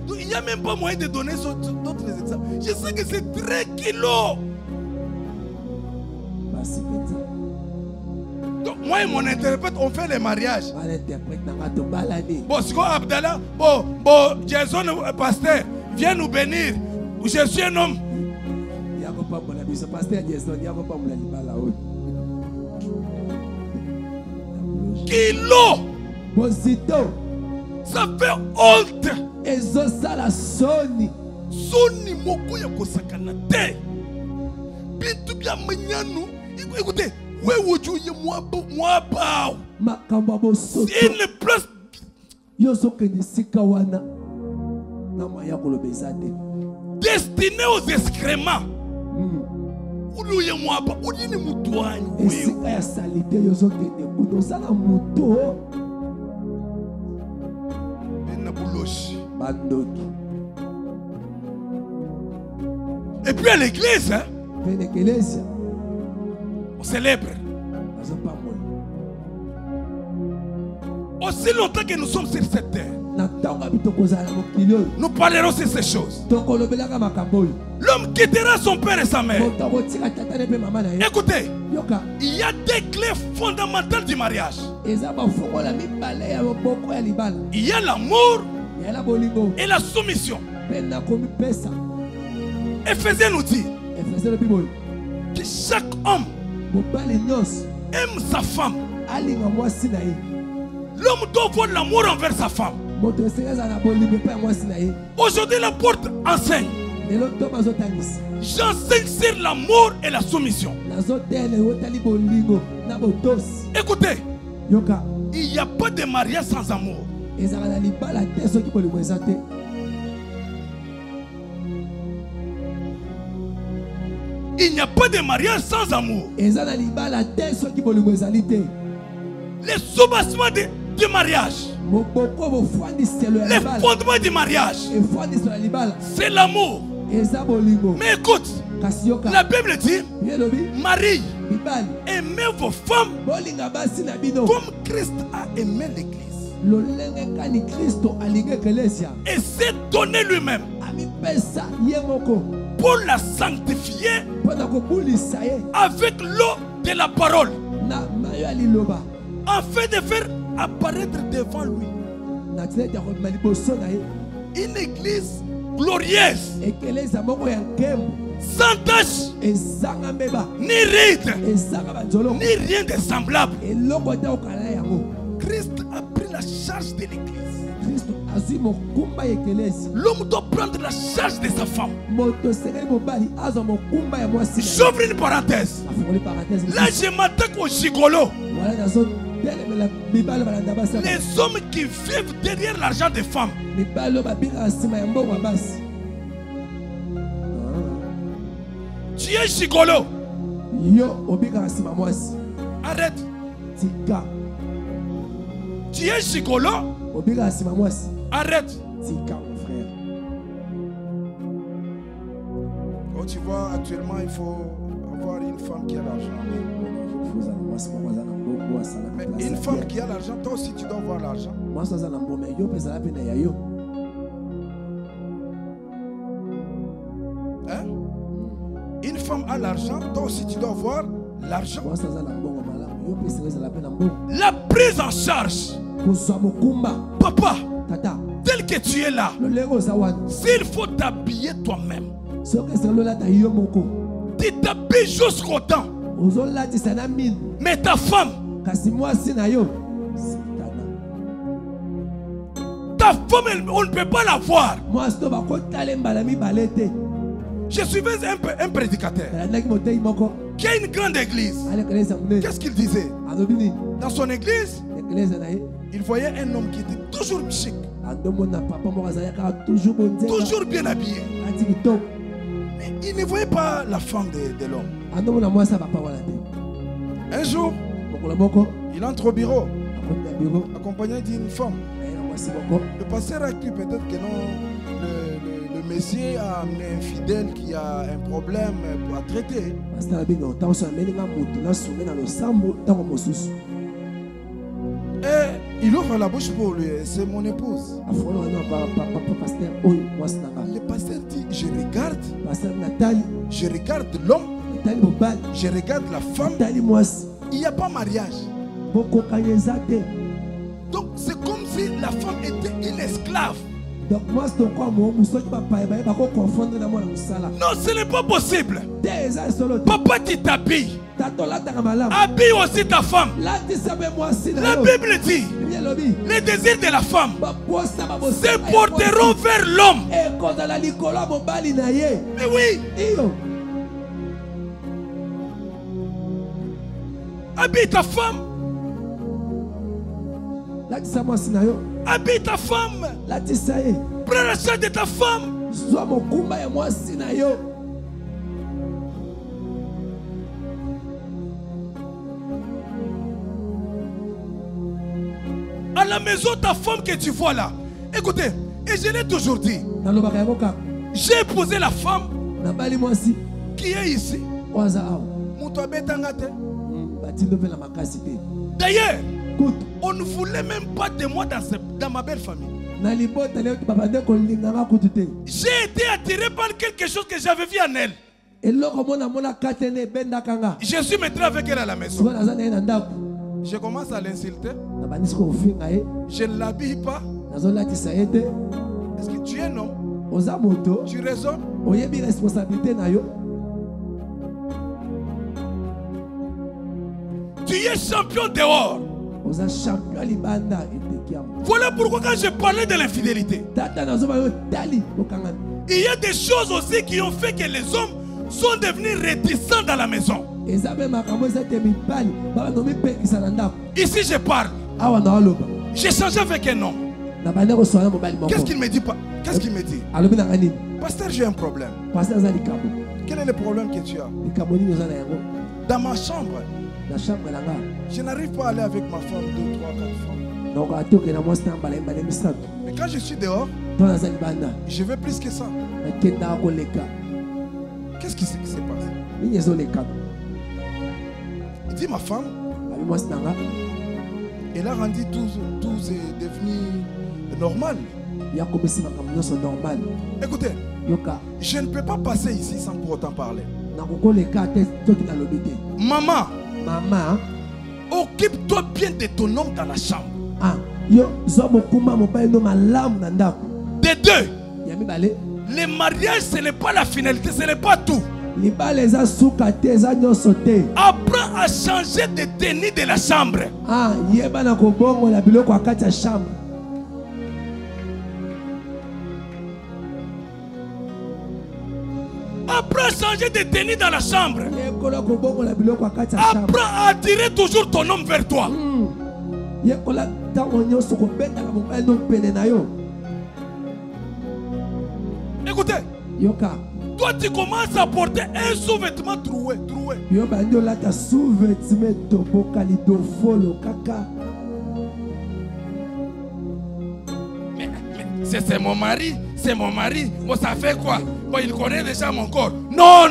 Donc il n'y a même pas moyen de donner d'autres exemples. Je sais que c'est très kilo. Donc moi et mon interprète, on fait les mariages. Bon, c'est quoi Abdallah? Bon, Jason, pasteur, viens nous bénir. Je suis un homme. Kilo. Ça fait honte. Soni moko ya kosakana te. Bitu bia menyanu. Écoutez, une place. Destiné aux excréments. Et puis à l'église, hein, on célèbre. Aussi longtemps que nous sommes sur cette terre, nous parlerons sur ces choses. L'homme quittera son père et sa mère. Écoutez, il y a des clés fondamentales du mariage. Il y a l'amour et la soumission. Éphésiens nous dit que chaque homme aime sa femme. L'homme doit avoir l'amour envers sa femme. Aujourd'hui, la porte enseigne. J'enseigne sur l'amour et la soumission. Écoutez, il n'y a pas de mariage sans amour. Il n'y a pas de mariage sans amour. Les soubassements du mariage, les fondements du mariage, c'est l'amour. Mais écoute, la Bible dit, Marie, aimez vos femmes comme Christ a aimé l'Église et s'est donné lui-même pour la sanctifier avec l'eau de la parole, afin de faire apparaître devant lui une église glorieuse, sans tache, ni ride, ni rien de semblable. Christ a pris la charge de l'église. L'homme doit prendre la charge de sa femme. J'ouvre une parenthèse. Là, je m'attaque au gigolo. Les hommes qui vivent derrière l'argent des femmes. Tu es gigolo. Arrête. Tu es gigolo. Arrête. Oh, tu vois, actuellement, il faut avoir une femme qui a l'argent. Mais une femme qui a l'argent, toi aussi tu dois avoir l'argent. Hein? Une femme a l'argent, toi aussi tu dois avoir l'argent. La prise en charge. Papa, tel que tu es là, s'il faut t'habiller toi-même, tu t'habilles jusqu'au temps. Mais ta femme, on ne peut pas la voir. Je suivais un prédicateur qui a une grande église. Qu'est-ce qu'il disait? Dans son église, il voyait un homme qui était toujours chic, toujours bien habillé. Mais il ne voyait pas la femme de l'homme. Un jour, il entre au bureau, accompagné d'une femme. Le pasteur a cru peut-être que non, le monsieur a amené un fidèle qui a un problème à traiter. Et il ouvre la bouche pour lui, c'est mon épouse. Le pasteur dit, je regarde l'homme, je regarde la femme, il n'y a pas mariage. Donc c'est comme si la femme était une esclave. Donc moi c'est quoi mon non, ce n'est pas possible. Papa qui t'habille, habille aussi ta femme. La Bible dit, les désirs de la femme se porteront vers l'homme. Mais oui, habille ta femme. Habille ta femme. Prends la charge de ta femme. À la maison, ta femme que tu vois là. Écoutez, et je l'ai toujours dit. J'ai épousé la femme qui est ici. D'ailleurs, on ne voulait même pas de moi dans ma belle famille. J'ai été attiré par quelque chose que j'avais vu en elle. Je suis maintenant avec elle à la maison. Je commence à l'insulter. Je ne l'habille pas. Est-ce que tu es un homme? Tu raisonnes? Tu es champion dehors. Voilà pourquoi quand je parlais de l'infidélité, il y a des choses aussi qui ont fait que les hommes sont devenus réticents dans la maison. Ici je parle. J'ai changé avec un homme. Qu'est-ce qu'il me dit? Qu'est-ce qu'il me dit? Pasteur, j'ai un problème. Quel est le problème que tu as? Dans ma chambre, je n'arrive pas à aller avec ma femme 2, 3, 4 fois. Mais quand je suis dehors, je veux plus que ça. Qu'est-ce qui se passe? Il dit ma femme, elle a rendu tout est devenu normal. Écoutez, je ne peux pas passer ici sans pour autant parler. Maman, occupe-toi bien de ton homme dans la chambre. De deux, le mariage ce n'est pas la finalité, ce n'est pas tout. Apprends à changer de tenue de la chambre. Apprends à changer de tenue dans la chambre. Apprends à attirer toujours ton homme vers toi. Écoutez, toi tu commences à porter un sous-vêtement troué. Mais c'est mon mari, c'est mon mari. Bon, ça fait quoi? Bon, il connaît déjà mon corps. Non.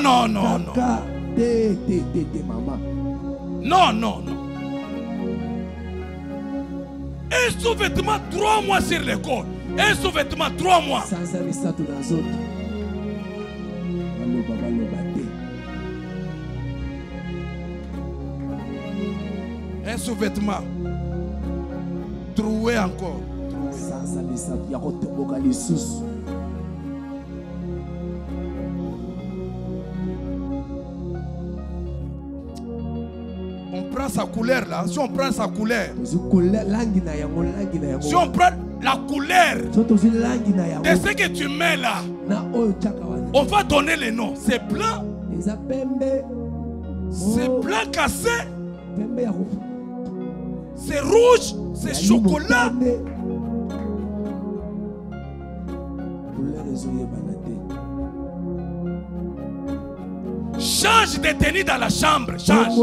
Non. Un sous-vêtement 3 mois sur le corps. Un sous-vêtement 3 mois. Un sous-vêtement troué encore. On prend sa couleur là. Si on prend sa couleur, si on prend la couleur de ce que tu mets là, on va donner les noms. C'est blanc, c'est blanc cassé, c'est rouge, c'est chocolat. Change de tenue dans la chambre. Change.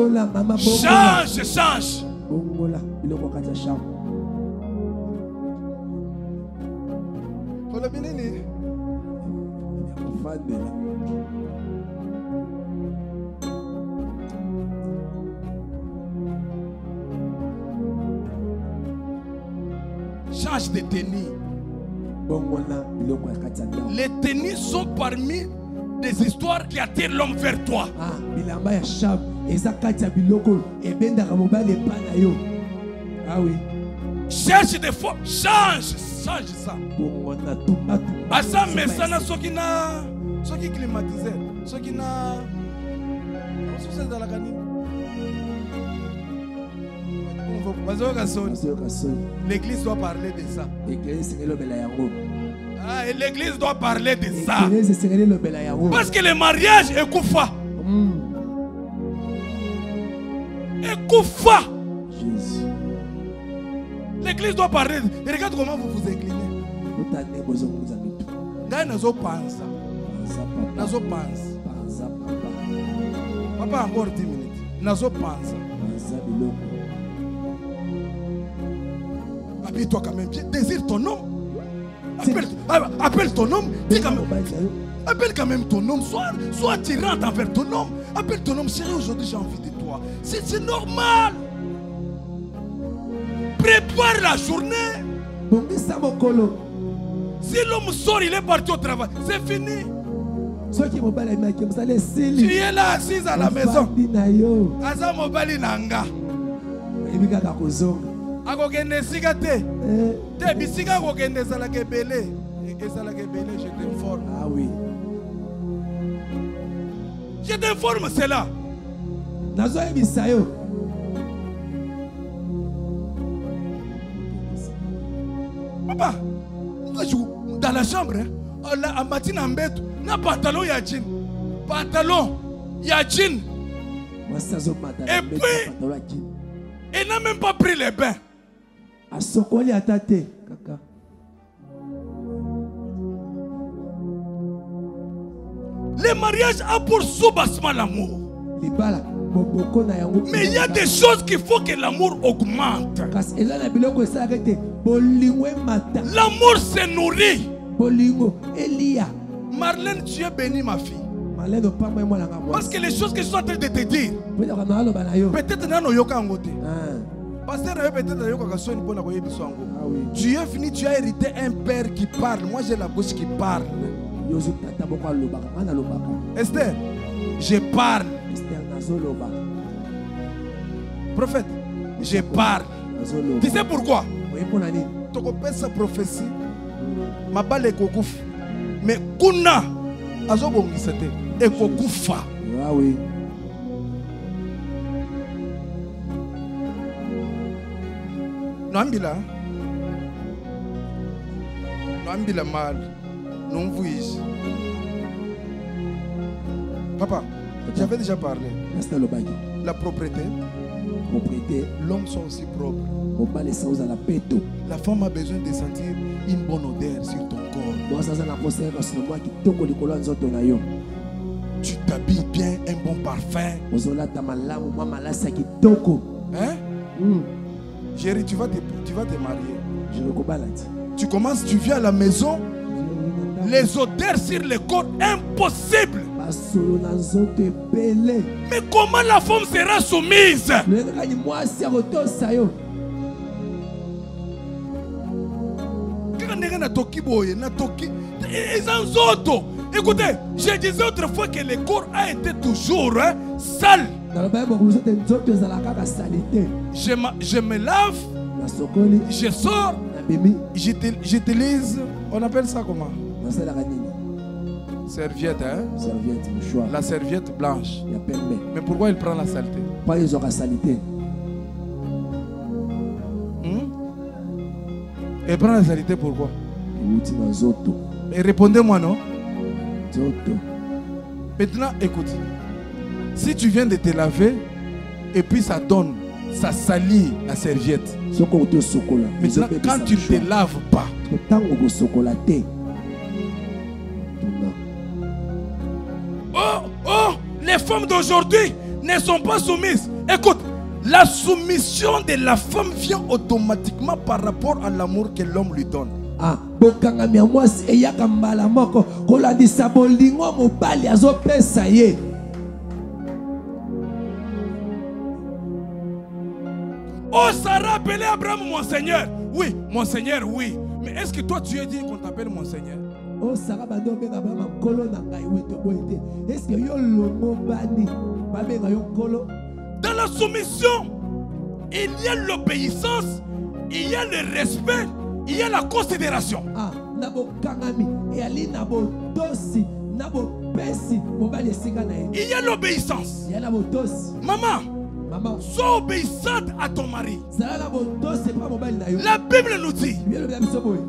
Change de tenue. Les tenues sont parmi des histoires qui attirent l'homme vers toi. Ah oui. Cherche des fois, change ça. À ça, mais ça n'a ce qui n'a, ce qui climatisé, ce qui n'a, dans la canine. L'église doit parler de ça. Ah, et l'église doit parler de ça. Parce que le mariage est koufa. Et koufa. L'église doit parler. Et regarde comment vous vous inclinez. Papa, encore 10 minutes. Nazo panza. Habille-toi quand même bien. Désire ton nom. Appelle ton homme. Dis quand même. Appelle quand même ton homme. Sois attirant envers ton homme. Appelle ton homme. Chérie, aujourd'hui j'ai envie de toi. C'est normal. Prépare la journée. Si l'homme sort, il est parti au travail. C'est fini. Tu es là assise à la maison. Aza mobali nanga. Akokende sika te. Te bisika akokende ezalaka ebele. Ezalaka ebele, je t'informe. Ah oui. Je t'informe cela. Papa, dans la chambre, à matin en bête, na pantalon ya jean. Pantalon ya jean. Et puis, il n'a même pas pris les bains. Le mariage a pour soubassement l'amour. Mais il y a des choses qu'il faut que l'amour augmente. L'amour se nourrit. Marlène, tu es bénie, ma fille. Parce que les choses que je suis en train de te dire, peut-être non yoka ngote. Pasteur, tu es fini, tu as hérité un père qui parle. Moi j'ai la bouche qui parle. Esther, je parle. Prophète, je parle. Tu sais pourquoi? Tu connais sa prophétie. Ma balle est kokouf. Mais kuna azobongisate et kokufa. Ah oui. Nambila mal. Non vous. Papa, j'avais déjà parlé. La propreté. L'homme sont aussi propres. La femme a besoin de sentir une bonne odeur sur ton corps. Tu t'habilles bien, un bon parfum. Hein? Chérie, tu vas te marier. Tu commences, tu viens à la maison. Les odeurs sur le corps, impossible. Mais comment la femme sera soumise? Écoutez, je disais autrefois que le corps a été toujours sale. Je me lave, je sors, j'utilise, on appelle ça comment? Serviette, hein? Serviette, mouchoir. La serviette blanche. Mais pourquoi il prend la saleté? Pas ils ont la saleté. Il prend la saleté pourquoi? Et répondez-moi non? Maintenant, écoute. Si tu viens de te laver et puis ça donne, ça salit la serviette. Maintenant, quand tu ne te laves pas, les femmes d'aujourd'hui ne sont pas soumises. Écoute, la soumission de la femme vient automatiquement par rapport à l'amour que l'homme lui donne. Ah, bokangami ya mwasi eyaka mbala moko kolandisa bolingo mobali azopesa ye. Oh, ça rappelait Abraham, mon Seigneur. Oui, mon Seigneur, oui. Mais est-ce que toi tu es dit qu'on t'appelle mon Seigneur? Oh, Sarah bando benga Abraham kolo na ngai weto boite. Est-ce que yo longo bani ba benga yo kolo? Dans la soumission, il y a l'obéissance, il y a le respect, il y a la considération. Ah, nabo kangami et ali nabo dosi nabo pesi mobali esinga na ye. Il y a l'obéissance. Il y a nabo dosi. Maman, sois obéissante à ton mari. La Bible nous dit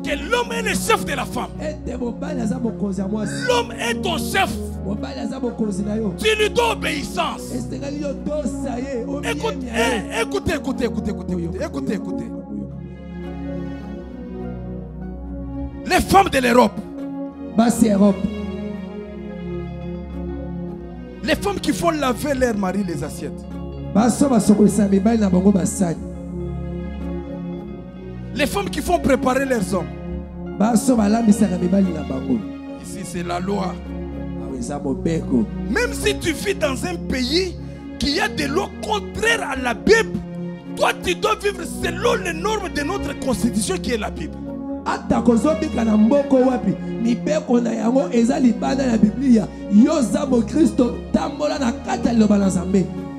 que l'homme est le chef de la femme. L'homme est ton chef. Tu lui dois obéissance. Écoutez. Les femmes de l'Europe. Les femmes qui font laver leur mari les assiettes. Les femmes qui font préparer leurs hommes. Ici c'est la loi. Même si tu vis dans un pays qui a des lois contraires à la Bible, toi tu dois vivre selon les normes de notre constitution qui est la Bible.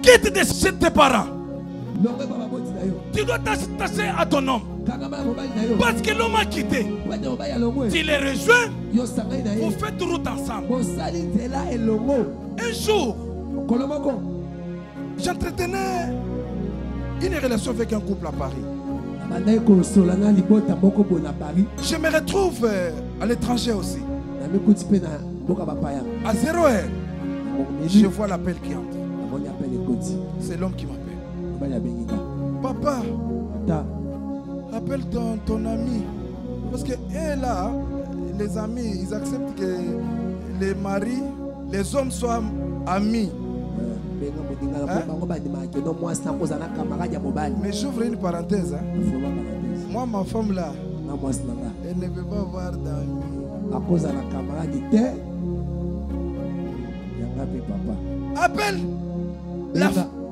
Quitte de chez tes parents. Tu dois t'attacher à ton homme. Parce que l'homme a quitté. Tu les rejoins. Vous faites route ensemble. Un jour, j'entretenais une relation avec un couple à Paris. Je me retrouve à l'étranger aussi. À 0 heure, je vois l'appel qui entre. C'est l'homme qui m'appelle. Papa, appelle ton ami. Parce que là, les amis, ils acceptent que les maris, les hommes soient amis. Hein? Mais j'ouvre une parenthèse. Hein? Moi, ma femme là, elle ne veut pas voir d'amis. Appelle.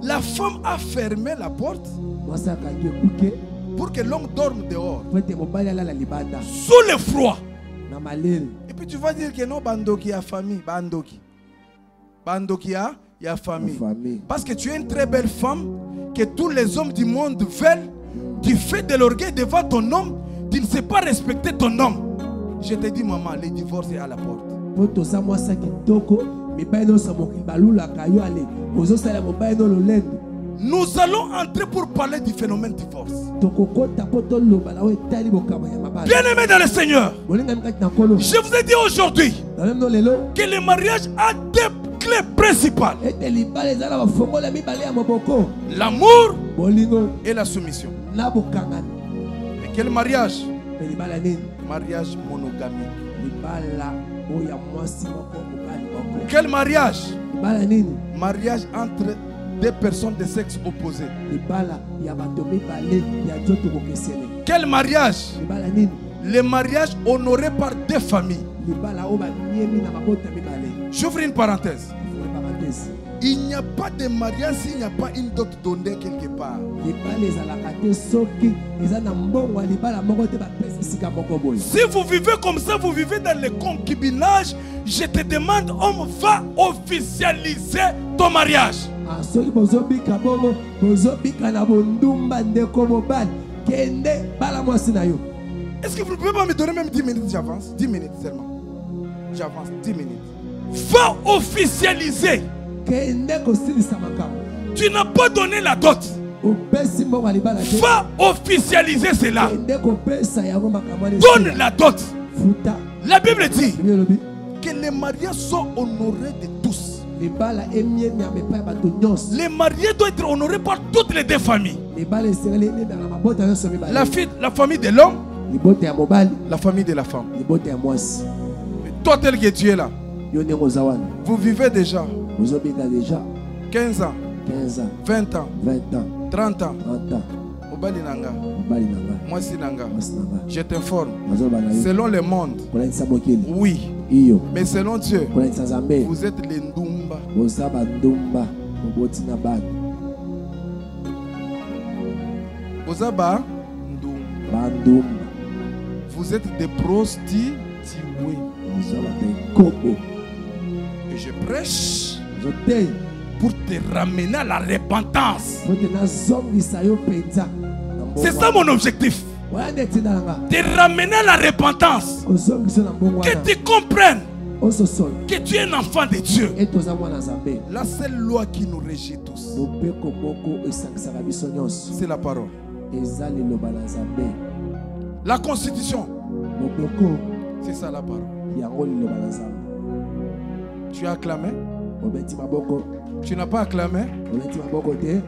La femme a fermé la porte pour que l'homme dorme dehors. Sous le froid. Et puis tu vas dire que non, Bandoki a famille. Bandoki a famille. Parce que tu es une très belle femme que tous les hommes du monde veulent. Tu fais de l'orgueil devant ton homme. Tu ne sais pas respecter ton homme. Je te dis, maman, le divorce est à la porte. Nous allons entrer pour parler du phénomène divorce. Bien-aimés dans le Seigneur, je vous ai dit aujourd'hui que le mariage a deux clés principales: l'amour et la soumission. Et quel mariage? Mariage monogamique. Quel mariage? Mariage entre deux personnes de sexe opposé. Quel mariage? Le mariage honoré par deux familles. J'ouvre une parenthèse. Il n'y a pas de mariage s'il n'y a pas une dot donnée quelque part. Si vous vivez comme ça, vous vivez dans le concubinage, je te demande, homme, va officialiser ton mariage. Est-ce que vous ne pouvez pas me donner même 10 minutes? J'avance 10 minutes seulement. J'avance 10 minutes. Va officialiser. Tu n'as pas donné la dot. Va officialiser cela. Donne la dot. La Bible dit que les mariages sont honorés de tous. Les mariés doivent être honorés par toutes les deux familles. La famille de l'homme, la famille de la femme. Toi tel que tu es là, vous vivez déjà 15 ans, 20 ans, 30 ans. Mobali nanga. Moi si nanga. Je t'informe. Selon le monde. Oui. Mais selon Dieu. Vous êtes les Ndumba. Ozaba Ndumba. Vous êtes des prostituées. Et je prêche pour te ramener à la repentance. C'est ça mon objectif. Te ramener à la repentance. Que tu comprennes que tu es un enfant de Dieu. La seule loi qui nous régit tous, c'est la parole. La constitution, c'est ça la parole. Tu as acclamé? Tu n'as pas acclamé?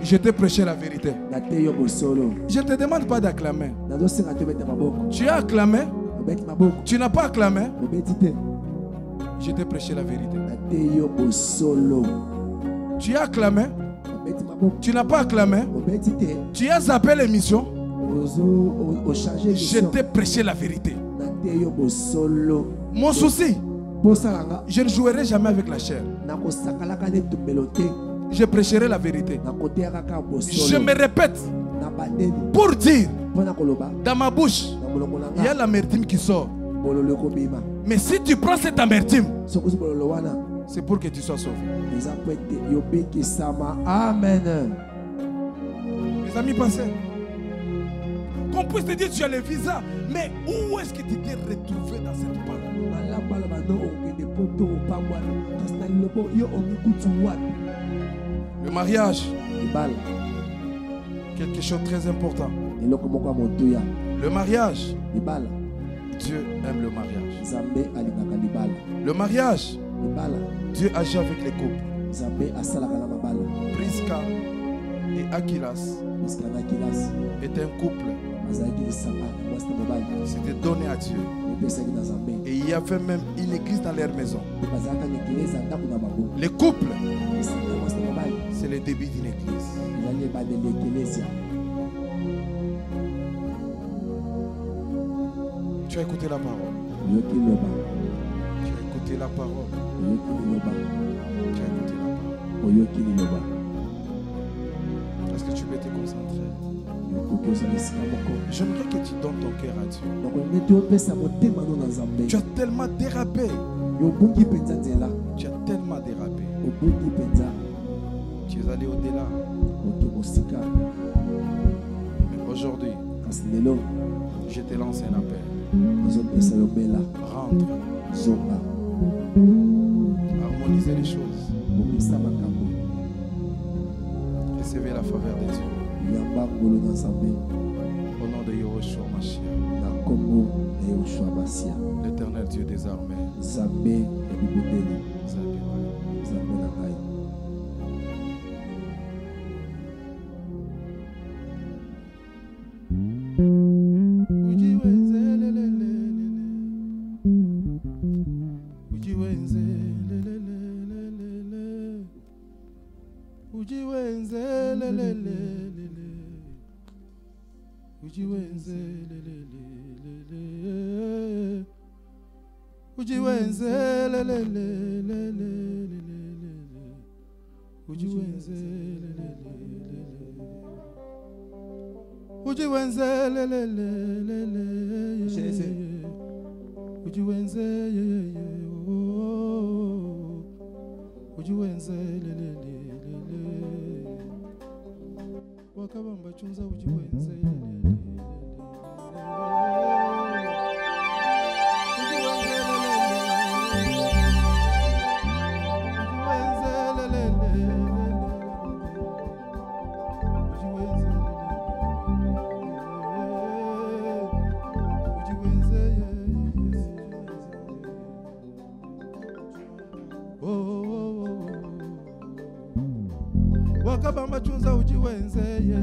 Je t'ai prêché la vérité. Je ne te demande pas d'acclamer. Tu as acclamé? Tu n'as pas acclamé? Je t'ai prêché la vérité. Tu as acclamé? Tu n'as pas acclamé? Tu as zappé l'émission? Je t'ai prêché la vérité. Mon souci, je ne jouerai jamais avec la chair. Je prêcherai la vérité. Je me répète pour dire, dans ma bouche, il y a l'amertume qui sort. Mais si tu prends cette amertume, c'est pour que tu sois sauvé. Amen. Mes amis, pensez. Qu'on puisse te dire tu as le visa, mais où est-ce que tu t'es retrouvé dans cette parole? Le mariage, quelque chose de très important. Le mariage, Dieu aime le mariage. Le mariage, Dieu agit avec les couples. Prisca et Aquilas est un couple. C'était donné à Dieu. Et il y avait même une église dans leur maison. Les couples, c'est le début d'une église. Tu as écouté la parole. Tu as écouté la parole. Tu as écouté la parole. Est-ce que tu peux te concentrer? J'aimerais que tu donnes ton cœur à Dieu. Tu as tellement dérapé. Tu as tellement dérapé. Tu es allé au-delà. Mais aujourd'hui, je te lance un appel. Rentre. Harmoniser les choses. Recevez la faveur de Dieu. Au nom de Yahushua Mashiach, l'Éternel Dieu des armées. Wakabamba chunza ujiwenze ye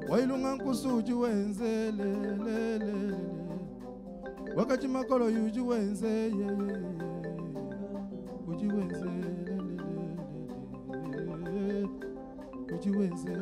wailunga nkusu ujiwenze le wakati makolo ujiwenze ye ujiwenze ujiwenze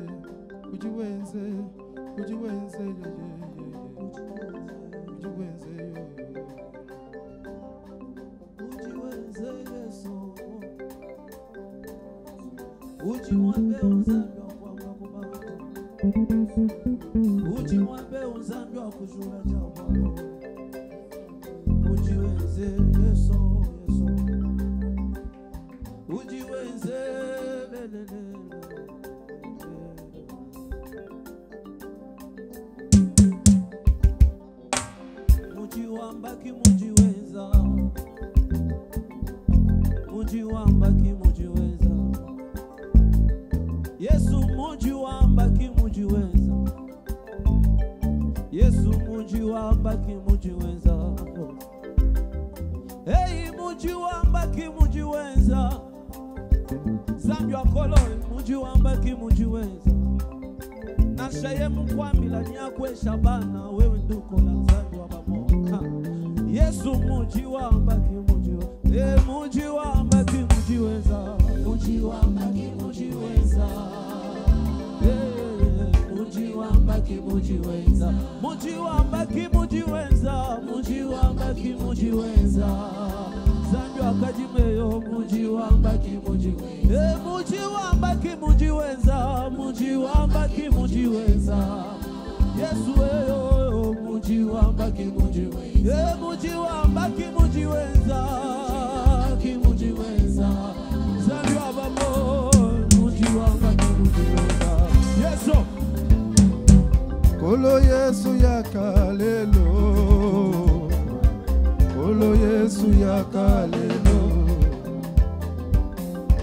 Kolo Yesu ya kalelo, Kolo Yesu ya kalelo,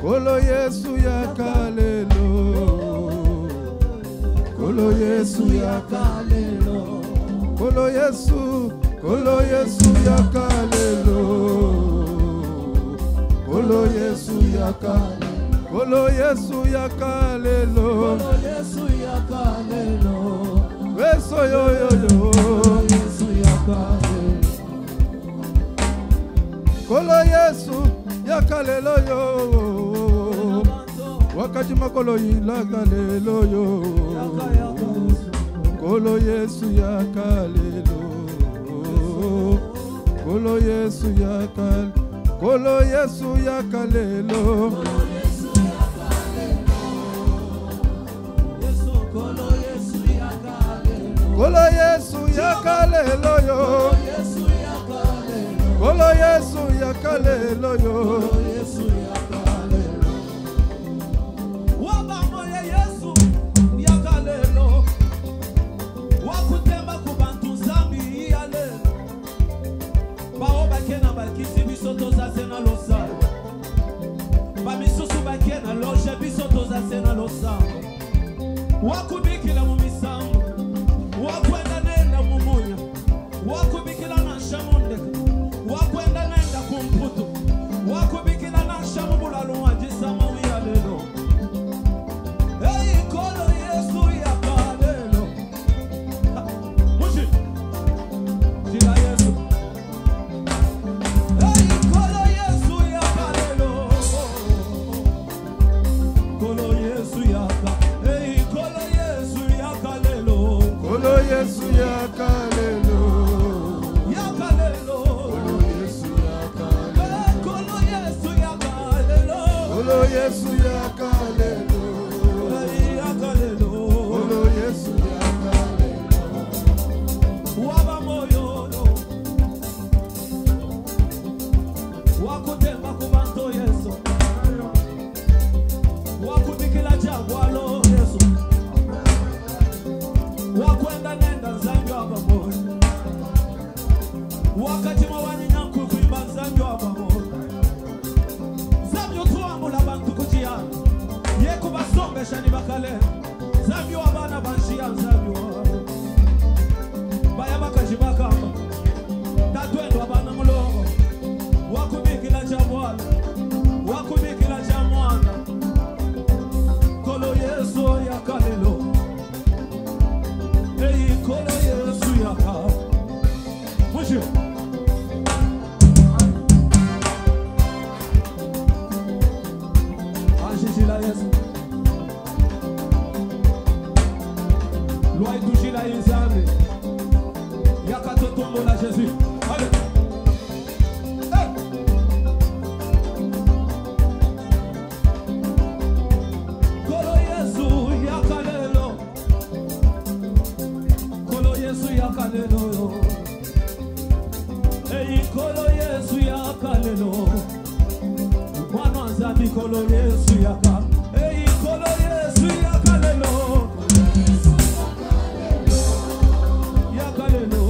Kolo Yesu ya kalelo, Kolo Yesu ya kalelo, Kolo Yesu ya kalelo, Kolo Yesu ya kalelo, Kolo Yesu ya kalelo, Kolo Yesu ya kalelo. Yesu yo yo yo, Yesu yakale. Kolo Yesu yakalelo yo, wakati makolo ilakalelo yo. Kolo Yesu yakalelo, Kolo Yesu yakale, Kolo Yesu yakalelo. Kolo Yesu yakalelo yo, Kolo Yesu yakalelo yo, Wabamoye Yesu yakalelo, wakutemba kubantu zambi yalelo, bao bakena bakisi bisoto zasena losa, bamisusu bakena loje bisoto zasena losa, wakubikila mumisamu. Wakwenda nenda mumunya, wakubikila na shamundeka, wakwenda nenda kumputu, wakubikila na shamubulalu wajisama wiyalelo. Hey, Kolo Yesu yakalelo. Mushi, jila Yesu. Hey, Kolo Yesu yakalelo. Kolo Yesu yakalelo. Hey, Kolo Yesu yakalelo. Kolo Yesu yakalelo, yakalelo. Kolo Yesu yakalelo, Kolo Yesu yakalelo. Kolo Yesu yakalelo, yakalelo. Kolo Yesu yakalelo. Wabamoyo wakutemba kubanto Yesu, wakubikila jagwalo Yesu, wakwenda nenda zanjo abamoyo, wakati mwani nyanku kuimba zanjo abamoyo, zabyo tuamula bantu kujiana, yeku basombe shani bakale, zabyo abana banshia zabyo baya bakajibakamba, tatwendo abana mulongo, wakubikila jabwala, wakubikila jamwana. Kolo Yesu yakalelo. Hey, Kolo Yesu yakalelo. Mushi. Ashishila Yesu. Loi touche la Isabelle. Yakatotombo la Jésus. Allez. Kolo Yesu yakalelo. Kolo Yesu yakalelo. Hey, Kolo Yesu yakalelo. Mwana Nzambi Kolo Yesu yakalelo. Hey, Kolo Yesu yakalelo. Yakalelo.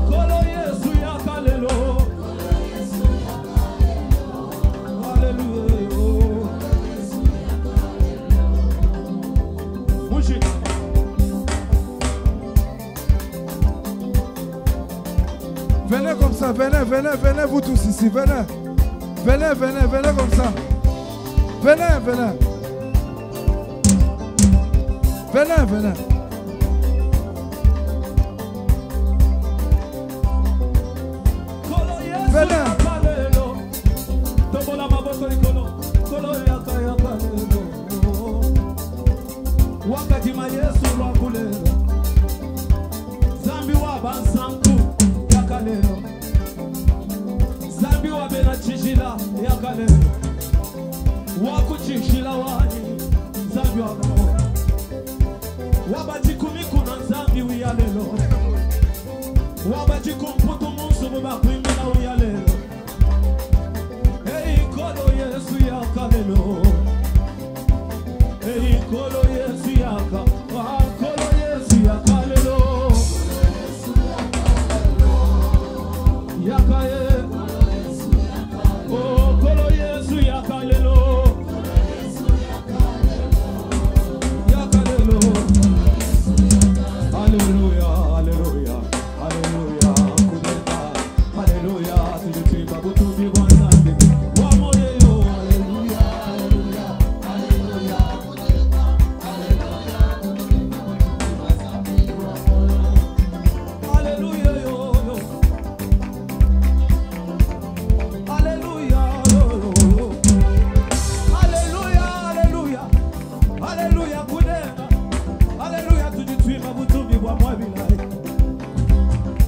Kolo Yesu yakalelo. Hallelujah. Mushi. Venez comme ça, venez vous tous ici, venez. Venez comme ça. Venez. Venez. Zambi wa bena chishila yakalelo. Wakuchishila wani Zambi wa bena. Wabajikumiku na Zambi uyalelo. Wabajikumputu munsu mubakwimina uyalelo. Hey, Kolo Yesu yakalelo. Hey, Kolo Yesu yakalelo. Kolo Yesu yakalelo. Yakaye. Oh, Kolo Yesu yakalelo. Yakalelo. Hallelujah, hallelujah, hallelujah. Kudeta, hallelujah. Tulitimba kutumbi kwa Nzambi. Wamoyeyo, hallelujah, hallelujah, hallelujah. Kudeta, hallelujah. Hallelujah, yo.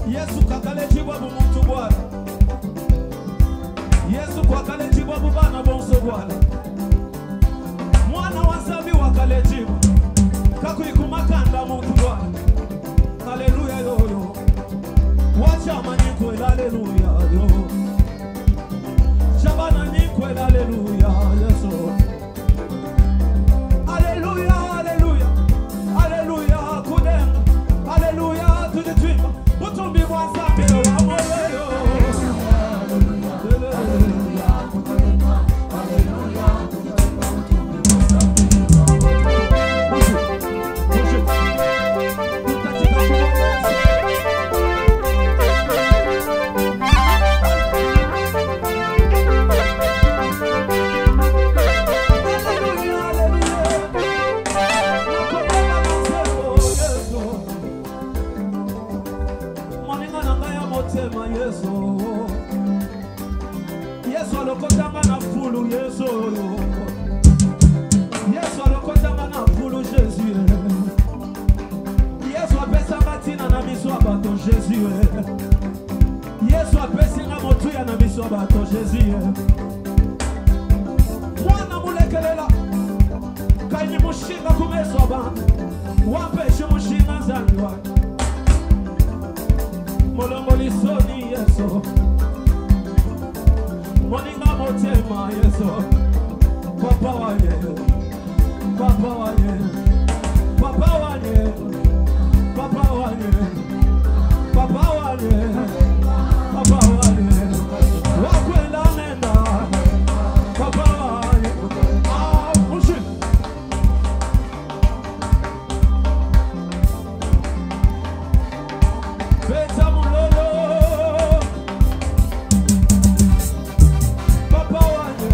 Yesu kakalejibwa bumuntu bwana. Yesu kwakalejibwa bubana bonso bwana. Mwana wa Nzambi wakalejibwa. Kakuyikumakanda muntu bwana. Haleluya yo. Wacha manyikwe haleluya yo. Shabana nyikwe haleluya Yesu. Haleluya haleluya. Haleluya kudema. Haleluya tuditwima. Butumbi bwa Nzambi wamoyo. Yesu alokotanga na fulu Yesu. Yesu alokotanga na fulu Jésus. Yesu apesa matina na miso abato Jésus. Yesu apesinga motuya na miso abato Jésus. Mwana mulekelela kaini mushinga kumeso abantu. Wapeshe mushinga Nzambi wake. Molongo lisoni Yesu. Moninga motema Yesu. Papa wanye. Papa wanye. Papa wanye. Papa wanye. Papa wanye. Papa wanye. Wakwenda nenda. Papa wanye. Ah, mushi. Beta mulolo. Papa wanye.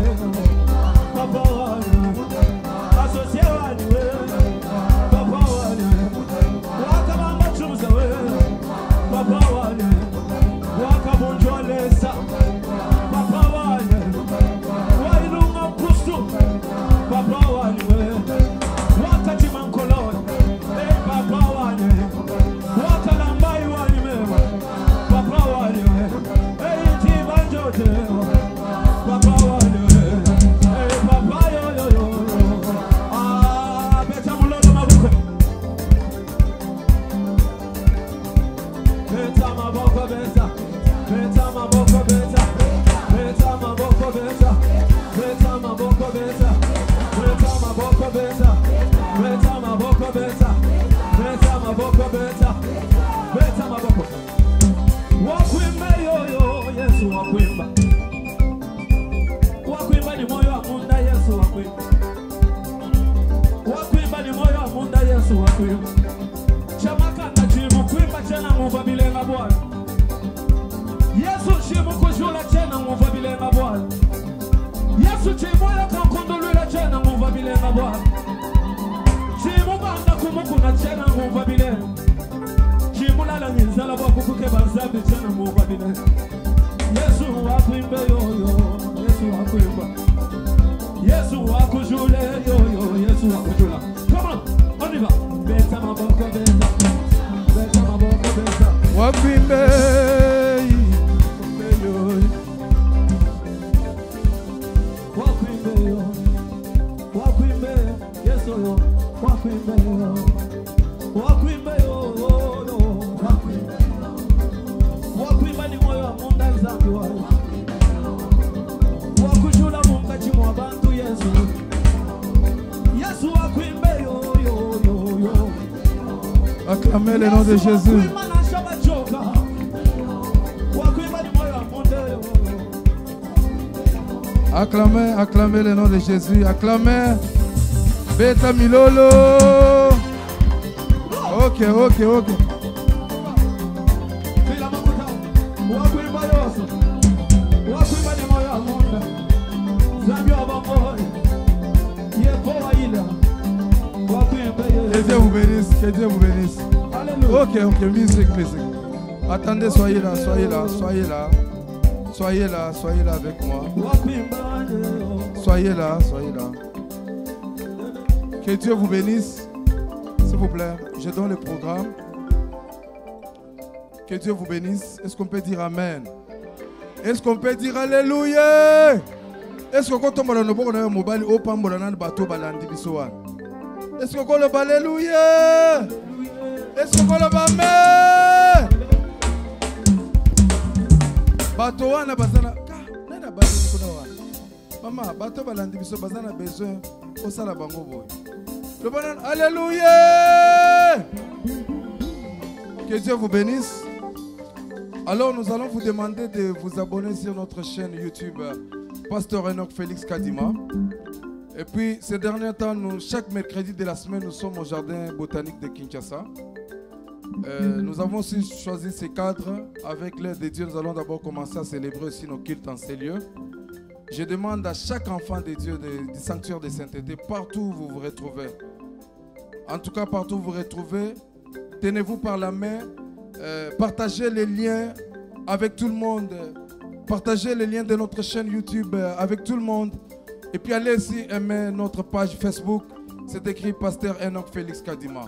Papa wanye. Associé wanye. beta. Beta maboko beta. Beta maboko beta. Beta maboko. Wakwimba yo Yesu wakwimba. Wakwimba ni moyo wa munda Yesu wakwimba. Wakwimba ni moyo wa munda Yesu wakwimba. Chamaka na jimu kwimba tena muva bilenga Bwana. Yesu jimu kujula tena muva bilenga Bwana. Yesu jimu ya kakundulula tena muva bilenga Bwana. Jimu banda kumukuna tena muva bilenga. Jimu lala nizala wakukuke bazabi tena muva bilenga. Yesu wakwimba yo. Yesu wakwimba. Yesu wakujule yo. Yesu wakujula. Come on, on y va. Beta maboko beta. Beta maboko beta. Wakwimbe yo. Wakwimbe yo. Wakwimbe Yesu yo. Wakwimbe yo. Wakwimbe yo. Wakwimbe yo. Wakwimba ni moyo wa munda zambi wa. Wakujula mumbaji mwa bantu Yesu. Yesu wakwimbe yo. Acclamez le nom de Jésus. Acclamez le nom de Jésus. Acclamez. Beta Milolo. Ok. Que Dieu vous bénisse, que Dieu vous bénisse. Alléluia. Ok, musique. Attendez, soyez là avec moi. Soyez là. Que Dieu vous bénisse. S'il vous plaît, je donne le programme. Que Dieu vous bénisse. Est-ce qu'on peut dire Amen? Est-ce qu'on peut dire Alléluia? Est-ce qu'on peut dire mobile au Pambolana bateau balandi bisoan? Est-ce qu'on peut dire Alléluia? Est-ce qu'on peut dire Amen? Bateau wana bazana nena bateau kuna wana. Maman, bateau balandi biso bazana besoin au sala bango boy. Le banan Alléluia! Que Dieu vous bénisse. Alors nous allons vous demander de vous abonner sur notre chaîne YouTube Pasteur Enoch Félix Kadima. Et puis ces derniers temps, chaque mercredi de la semaine, nous sommes au jardin botanique de Kinshasa. Nous avons aussi choisi ces cadres. Avec l'aide de Dieu, nous allons d'abord commencer à célébrer aussi nos cultes en ces lieux. Je demande à chaque enfant de Dieu du sanctuaire de sainteté, partout où vous vous retrouvez. En tout cas, partout où vous vous retrouvez, tenez-vous par la main. Partagez les liens avec tout le monde. Partagez les liens de notre chaîne YouTube avec tout le monde. Et puis allez aussi aimer notre page Facebook. C'est écrit Pasteur Enoch Félix Kadima.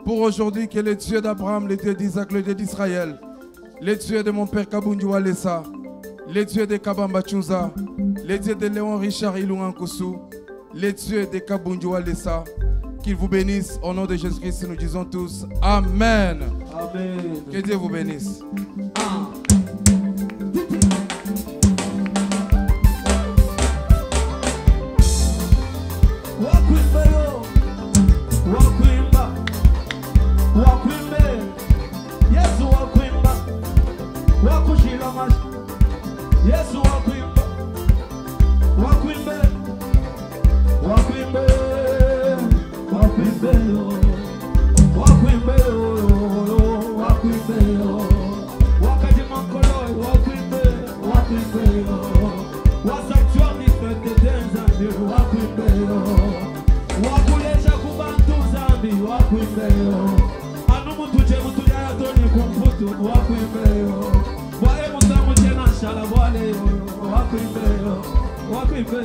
Pour aujourd'hui, que le Dieu d'Abraham, le Dieu d'Isaac, le Dieu d'Israël, le Dieu de mon père Kabundu Walesa, le Dieu de Kabamba Chouza, le Dieu de Léon Richard Ilungankusu, le Dieu de Kabundu Walesa, qu'il vous bénisse au nom de Jésus-Christ. Nous disons tous Amen. Amen. Que Dieu vous bénisse. Wakwimbe